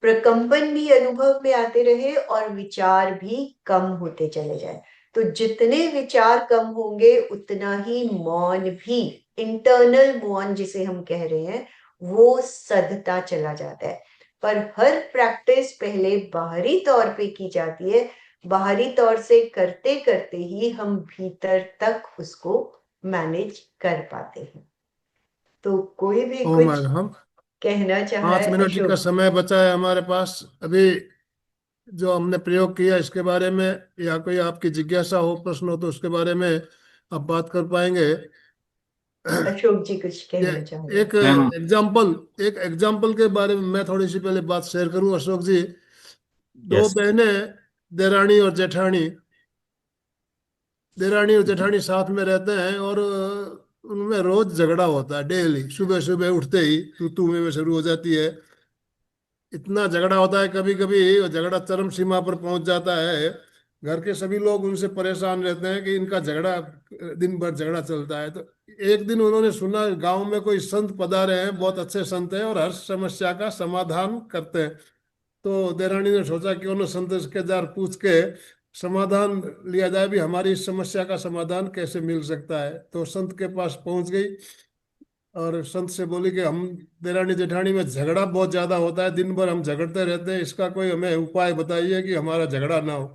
Speaker 3: प्रकंपन भी अनुभव में आते रहे और विचार भी कम होते चले जाए। तो जितने विचार कम होंगे उतना ही मौन भी, इंटरनल मौन जिसे हम कह रहे हैं, वो सधता चला जाता है। पर हर प्रैक्टिस पहले बाहरी तौर पे की जाती है, बाहरी तौर से करते करते ही हम भीतर तक उसको मैनेज कर पाते हैं। तो कोई भी
Speaker 2: ओ
Speaker 3: कुछ
Speaker 2: मैडम,
Speaker 3: कहना चाह है
Speaker 2: 5 मिनट का
Speaker 3: अशोक?
Speaker 2: समय बचा है हमारे पास अभी। जो हमने प्रयोग किया इसके बारे में, या कोई आपकी जिज्ञासा हो, प्रश्न हो, तो उसके बारे में आप बात कर पाएंगे।
Speaker 3: अशोक जी कुछ
Speaker 2: ये
Speaker 3: कहना चाह रहे हैं।
Speaker 2: एक एग्जाम्पल के बारे में मैं थोड़ी सी पहले बात शेयर करूं अशोक जी। दो
Speaker 4: यस।
Speaker 2: बहनें, देरानी और जेठानी, देरानी और जेठानी साथ में रहते हैं, और उनमें रोज झगड़ा होता है। डेली सुबह सुबह उठते ही तू में शुरू हो जाती है। इतना झगड़ा होता है, कभी कभी वो झगड़ा चरम सीमा पर पहुंच जाता है। घर के सभी लोग उनसे परेशान रहते हैं कि इनका झगड़ा, दिन भर झगड़ा चलता है। तो एक दिन उन्होंने सुना गांव में कोई संत पधारे हैं, बहुत अच्छे संत हैं और हर समस्या का समाधान करते हैं। तो देरानी ने सोचा कि उन्होंने संत के जार पूछ के समाधान लिया जाए, भी हमारी इस समस्या का समाधान कैसे मिल सकता है। तो संत के पास पहुंच गई और संत से बोली कि हम देरानी जेठानी में झगड़ा बहुत ज्यादा होता है, दिन भर हम झगड़ते रहते हैं, इसका कोई हमें उपाय बताइए कि हमारा झगड़ा ना हो।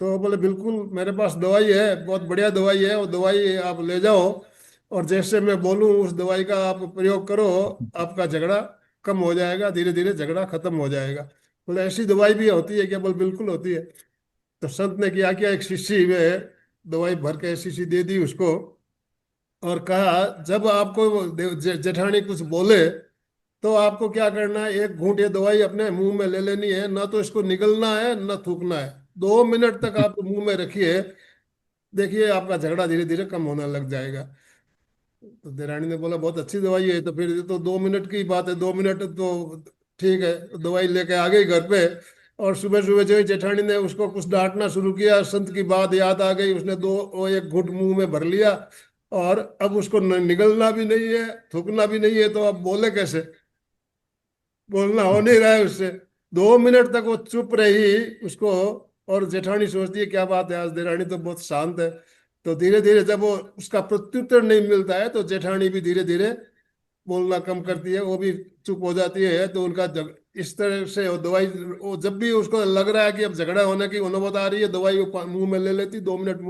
Speaker 2: तो बोले बिल्कुल मेरे पास दवाई है, बहुत बढ़िया दवाई है, वो दवाई आप ले जाओ और जैसे मैं बोलूँ उस दवाई का आप प्रयोग करो, आपका झगड़ा कम हो जाएगा, धीरे धीरे झगड़ा खत्म हो जाएगा। बोले ऐसी दवाई भी होती है क्या? बोले बिल्कुल होती है। तो संत ने किया क्या, एक शीशी में दवाई भर के शीशी दे दी उसको और कहा जब आपको वो जेठानी कुछ बोले तो आपको क्या करना है, एक घूंट ये दवाई अपने मुंह में ले लेनी है, ना तो इसको निगलना है ना थूकना है, 2 मिनट तक आप मुंह में रखिए, देखिए आपका झगड़ा धीरे धीरे कम होने लग जाएगा। तो देरानी ने बोला बहुत अच्छी दवाई है, तो फिर ये तो 2 मिनट की बात है, 2 मिनट तो ठीक है। तो दवाई लेके आ गई घर पे और सुबह सुबह जो ही जेठानी ने उसको कुछ डांटना शुरू किया, संत की बात याद आ गई, उसने दो वो एक घुट मुंह में भर लिया और अब उसको निगलना भी नहीं है, थूकना भी नहीं है, तो अब बोले कैसे, बोलना हो नहीं रहा है उससे। 2 मिनट तक वो चुप रही उसको, और जेठानी सोचती है क्या बात है, आज देरानी तो बहुत शांत है। तो धीरे धीरे जब वो उसका प्रत्युत्तर नहीं मिलता है तो जेठानी भी धीरे धीरे बोलना कम करती है, वो भी चुप हो जाती है। तो उनका इस तरह से वो दवाई, वो जब भी उसको लग रहा है कि अब झगड़ा होने की नौबत आ रही है, दवाई वो मुंह में ले लेती, 2 मिनट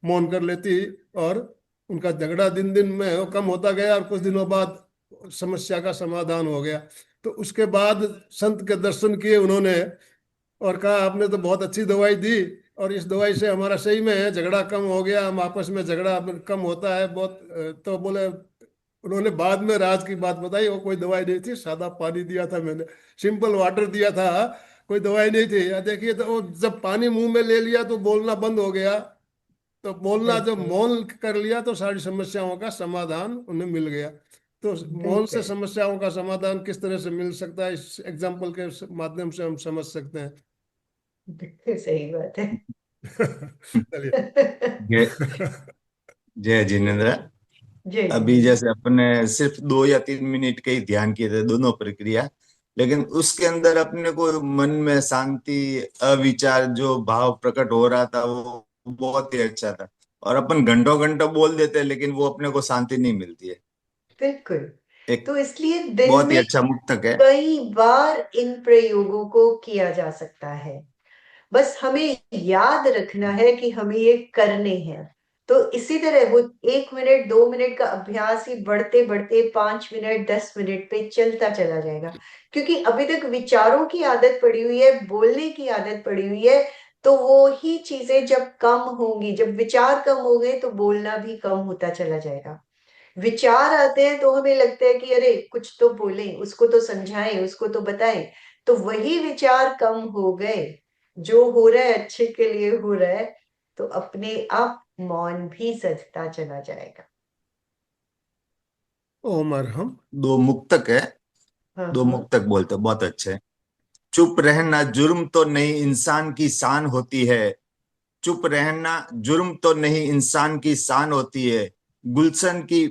Speaker 2: मौन कर लेती और उनका झगड़ा दिन दिन में वो कम होता गया और कुछ दिनों बाद समस्या का समाधान हो गया। तो उसके बाद संत के दर्शन किए उन्होंने और कहा आपने तो बहुत अच्छी दवाई दी और इस दवाई से हमारा सही में है झगड़ा कम हो गया, हम आपस में झगड़ा कम होता है बहुत। तो बोले, उन्होंने बाद में राज की बात बताई, वो कोई दवाई नहीं थी, सादा पानी दिया था मैंने, सिंपल वाटर दिया था, कोई दवाई नहीं थी। देखिए तो वो जब पानी मुंह में ले लिया तो बोलना बंद हो गया, तो बोलना जब
Speaker 3: बिल्कुल
Speaker 2: मौन कर लिया तो सारी समस्याओं का समाधान उन्हें मिल गया। तो मौन से
Speaker 3: बिल्कुल
Speaker 2: समस्याओं का समाधान किस तरह से मिल सकता है, इस एग्जाम्पल के माध्यम से हम समझ सकते हैं।
Speaker 3: बिल्कुल सही बात है।
Speaker 2: चलिए।
Speaker 4: जय जय जिनेन्द्र।
Speaker 3: जय
Speaker 4: अभी
Speaker 3: जिनेन्द्र।
Speaker 4: जैसे अपने सिर्फ 2 या 3 मिनट के ही ध्यान किए थे दोनों प्रक्रिया, लेकिन उसके अंदर अपने को मन में शांति, अविचार जो भाव प्रकट हो रहा था वो बहुत ही अच्छा था। और अपन घंटों घंटों बोल देते हैं लेकिन वो अपने को शांति नहीं मिलती है।
Speaker 3: बिल्कुल।
Speaker 4: एक
Speaker 3: तो इसलिए दिन
Speaker 4: बहुत ही
Speaker 3: में
Speaker 4: अच्छा मुक्तक है।
Speaker 3: कई बार इन प्रयोगों को किया जा सकता है, बस हमें याद रखना है कि हमें ये करने हैं। तो इसी तरह वो 1 मिनट 2 मिनट का अभ्यास ही बढ़ते बढ़ते 5 मिनट 10 मिनट पे चलता चला जाएगा, क्योंकि अभी तक विचारों की आदत पड़ी हुई है, बोलने की आदत पड़ी हुई है। तो वो ही चीजें जब कम होंगी, जब विचार कम हो गए तो बोलना भी कम होता चला जाएगा। विचार आते हैं तो हमें लगता है कि अरे कुछ तो बोलें, उसको तो समझाएं, उसको तो बताएं। तो वही विचार कम हो गए, जो हो रहा है अच्छे के लिए हो रहा है, तो अपने आप मौन भी सजता चला जाएगा।
Speaker 2: ओम अरहम।
Speaker 4: दो मुक्तक है,
Speaker 3: हाँ
Speaker 4: दो
Speaker 3: हाँ।
Speaker 4: मुक्तक बोलते बहुत अच्छे। चुप रहना जुर्म तो नहीं इंसान की शान होती है। चुप रहना जुर्म तो नहीं इंसान की शान होती है। गुलशन की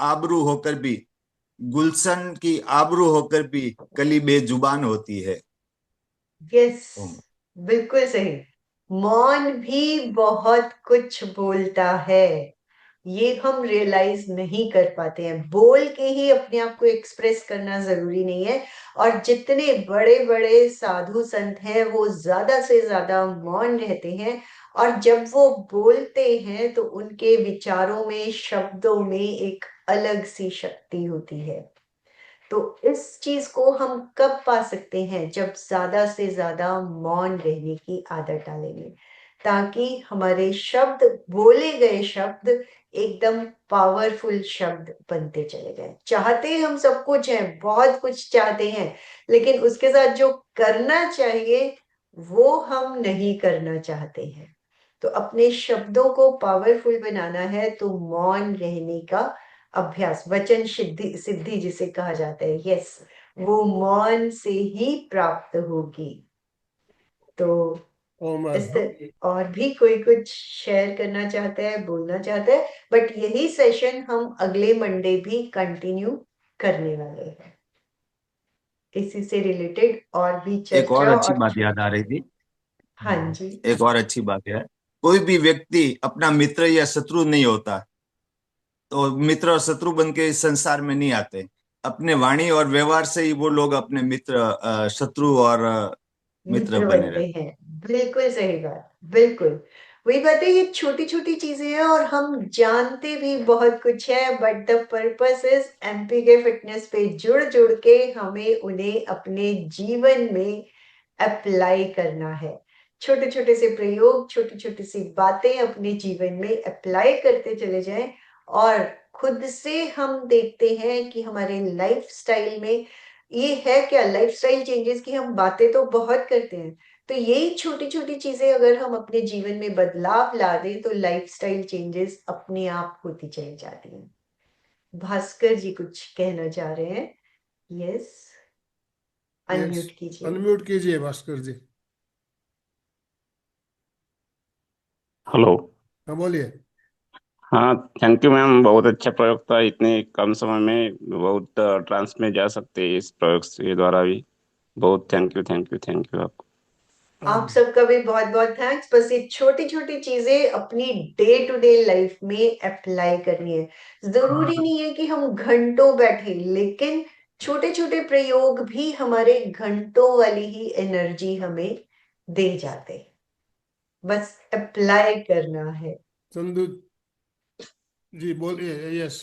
Speaker 4: आबरू होकर भी गुलशन की आबरू होकर भी कली बेजुबान होती है।
Speaker 3: यस,
Speaker 4: ओम।
Speaker 3: बिल्कुल सही। मौन भी बहुत कुछ बोलता है, ये हम रियलाइज नहीं कर पाते हैं। बोल के ही अपने आप को एक्सप्रेस करना जरूरी नहीं है। और जितने बड़े बड़े साधु संत हैं वो ज्यादा से ज्यादा मौन रहते हैं, और जब वो बोलते हैं तो उनके विचारों में, शब्दों में एक अलग सी शक्ति होती है। तो इस चीज को हम कब पा सकते हैं? जब ज्यादा से ज्यादा मौन रहने की आदत डालेंगे, ताकि हमारे शब्द, बोले गए शब्द एकदम पावरफुल शब्द बनते चले जाए। चाहते हम सब कुछ है, बहुत कुछ चाहते हैं, लेकिन उसके साथ जो करना चाहिए वो हम नहीं करना चाहते हैं। तो अपने शब्दों को पावरफुल बनाना है तो मौन रहने का अभ्यास, वचन सिद्धि सिद्धि जिसे कहा जाता है, यस, वो मौन से ही प्राप्त होगी। तो
Speaker 2: ओम
Speaker 3: इस
Speaker 2: अरहम।
Speaker 3: और भी कोई कुछ शेयर करना चाहता है, बोलना चाहता है? बट यही सेशन हम अगले मंडे भी कंटिन्यू करने वाले हैं, इसी से रिलेटेड और भी
Speaker 4: एक और
Speaker 3: चर्चा
Speaker 4: अच्छी
Speaker 3: और
Speaker 4: बात याद आ रही थी।
Speaker 3: हाँ जी।
Speaker 4: एक और अच्छी बात है, कोई भी व्यक्ति अपना मित्र या शत्रु नहीं होता। तो मित्र और शत्रु बन के इस संसार में नहीं आते। अपने वाणी और व्यवहार से ही वो लोग अपने मित्र, शत्रु और मित्र
Speaker 3: मित्र
Speaker 4: बने
Speaker 3: बनते
Speaker 4: रहते।
Speaker 3: हैं। बिल्कुल सही बात, बिल्कुल वही बात है। ये छोटी छोटी चीजें हैं और हम जानते भी बहुत कुछ है, but the purpose is MP के फिटनेस पे जुड़ जुड़ के हमें उन्हें अपने जीवन में अप्लाई करना है। छोटे छोटे से प्रयोग, छोटी छोटी सी बातें अपने जीवन में अप्लाई करते चले जाएं और खुद से हम देखते हैं कि हमारे लाइफस्टाइल में ये है क्या। लाइफस्टाइल चेंजेस की हम बातें तो बहुत करते हैं, तो यही छोटी छोटी चीजें अगर हम अपने जीवन में बदलाव ला दें तो लाइफस्टाइल चेंजेस अपने आप होती चली जाती हैं। भास्कर जी कुछ कहना चाह रहे हैं? यस,
Speaker 2: यस,
Speaker 3: अनम्यूट कीजिए।
Speaker 2: अनम्यूट कीजिए भास्कर जी।
Speaker 6: हेलो।
Speaker 2: हाँ बोलिए।
Speaker 6: हाँ, थैंक यू मैम, बहुत अच्छा प्रयोग था। इतने कम समय में बहुत ट्रांस में जा सकते हैं इस प्रयोग के द्वारा भी। बहुत thank you, thank you, thank you आपको।
Speaker 3: आप सबका भी बहुत बहुत थैंक्स। बस ये छोटी छोटी चीजें अपनी डे टू डे लाइफ में अप्लाई करनी है। जरूरी नहीं है कि हम घंटों बैठे, लेकिन छोटे छोटे प्रयोग भी हमारे घंटों वाली ही एनर्जी हमें दे जाते हैं। बस अप्लाई करना है।
Speaker 2: चंदू जी बोलिए। यस,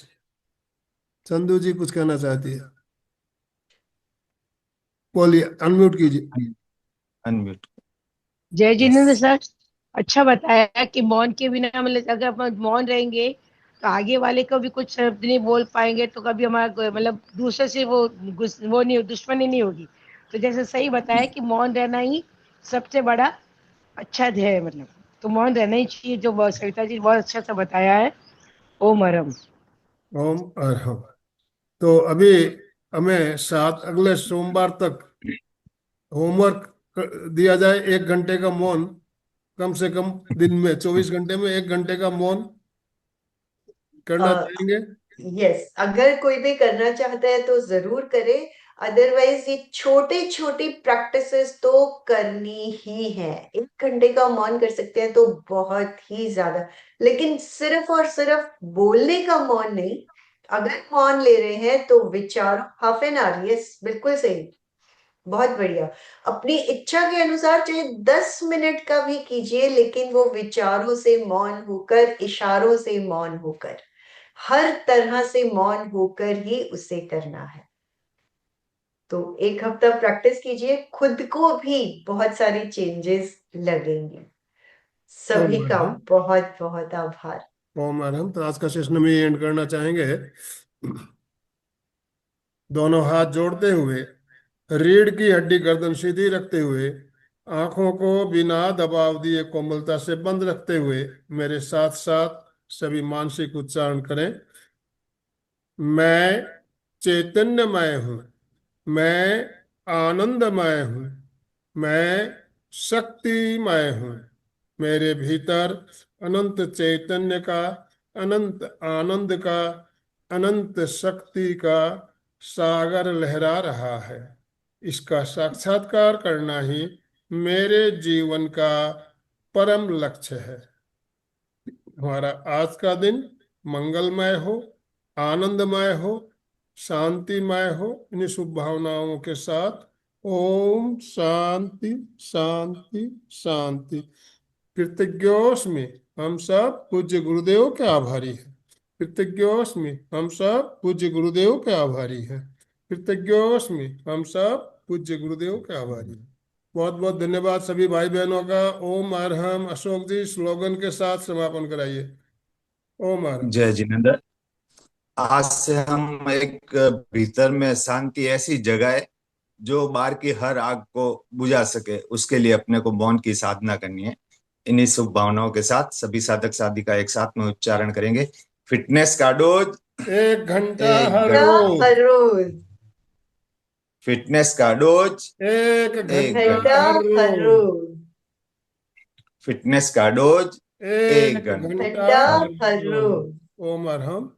Speaker 2: चंदू जी कुछ कहना चाहती है, बोलिए, अनम्यूट कीजिए।
Speaker 4: अनम्यूट।
Speaker 7: जय
Speaker 4: यस।
Speaker 7: जिनेन्द्र सर। अच्छा बताया कि मौन के बिना मतलब अगर अपन मौन रहेंगे तो आगे वाले को भी कुछ शब्द नहीं बोल पाएंगे, तो कभी हमारा मतलब दूसरे से वो नहीं, दुश्मनी नहीं होगी। तो जैसे सही बताया कि मौन रहना ही सबसे बड़ा अच्छा ध्येय है, मतलब तो मौन रहना ही चाहिए, जो सविता जी बहुत अच्छा से बताया है। ओम हरम।
Speaker 2: ओम अरहम। तो अभी हमें अगले सोमवार तक होमवर्क दिया जाए, 1 घंटे का मौन, कम से कम दिन में 24 घंटे में 1 घंटे का मौन करना चाहेंगे।
Speaker 3: यस, अगर कोई भी करना चाहता है तो जरूर करे। अदरवाइज ये छोटे छोटी प्रैक्टिसेस तो करनी ही है। 1 घंटे का मौन कर सकते हैं तो बहुत ही ज्यादा, लेकिन सिर्फ और सिर्फ बोलने का मौन नहीं। अगर मौन ले रहे हैं तो विचार, हाफ एन आवर, यस बिल्कुल सही, बहुत बढ़िया। अपनी इच्छा के अनुसार चाहे 10 मिनट का भी कीजिए, लेकिन वो विचारों से मौन होकर, इशारों से मौन होकर, हर तरह से मौन होकर ही उसे करना है। तो 1 हफ्ता प्रैक्टिस कीजिए, खुद को भी बहुत सारे चेंजेस लगेंगे।
Speaker 2: ओम
Speaker 3: सभी का
Speaker 2: अरहम।
Speaker 3: बहुत बहुत आभार।
Speaker 2: ओम अरहम। तो आज का सेशन में एंड करना चाहेंगे। दोनों हाथ जोड़ते हुए, रीढ़ की हड्डी गर्दन सीधी रखते हुए, आंखों को बिना दबाव दिए कोमलता से बंद रखते हुए मेरे साथ साथ सभी मानसिक उच्चारण करें। मैं चैतन्यमय हूँ, मैं आनंदमय हूँ, मैं शक्तिमय हूँ। मेरे भीतर अनंत चैतन्य का, अनंत आनंद का, अनंत शक्ति का सागर लहरा रहा है। इसका साक्षात्कार करना ही मेरे जीवन का परम लक्ष्य है। हमारा आज का दिन मंगलमय हो, आनंदमय हो, शांतिमय हो। इन्हीं शुभ भावनाओं के साथ ओम शांति शांति शांति। कृतज्ञोस्मि, हम सब पूज्य गुरुदेव के आभारी हैं। कृतज्ञोस्मि, हम सब पूज्य गुरुदेव के आभारी हैं। कृतज्ञोस्मि, हम सब पूज्य गुरुदेव के आभारी हैं। बहुत बहुत धन्यवाद सभी भाई बहनों का। ओम अरहम। अशोक जी स्लोगन के साथ समापन कराइए। ओम अरहम।
Speaker 4: जय जिनेन्द्र। आज से हम एक भीतर में शांति ऐसी जगाए जो बाहर की हर आग को बुझा सके, उसके लिए अपने को मौन की साधना करनी है। इन्हीं शुभ भावनाओं के साथ सभी साधक साधिका एक साथ में उच्चारण करेंगे। फिटनेस का डोज
Speaker 2: 1 घंटा हर
Speaker 4: 1 घंटा।
Speaker 2: रोज।
Speaker 3: हर रोज
Speaker 4: फिटनेस का डोज 1
Speaker 2: 1 घंटा
Speaker 3: 1 घंटा
Speaker 2: हर
Speaker 3: हर
Speaker 2: रोज।
Speaker 3: रोज।
Speaker 4: फिटनेस का डोज 1
Speaker 2: 1
Speaker 4: घंटा।
Speaker 2: घंटा
Speaker 3: घंटा
Speaker 2: हर
Speaker 3: हर
Speaker 2: रोज।
Speaker 3: रोज।
Speaker 2: ओम अरहम।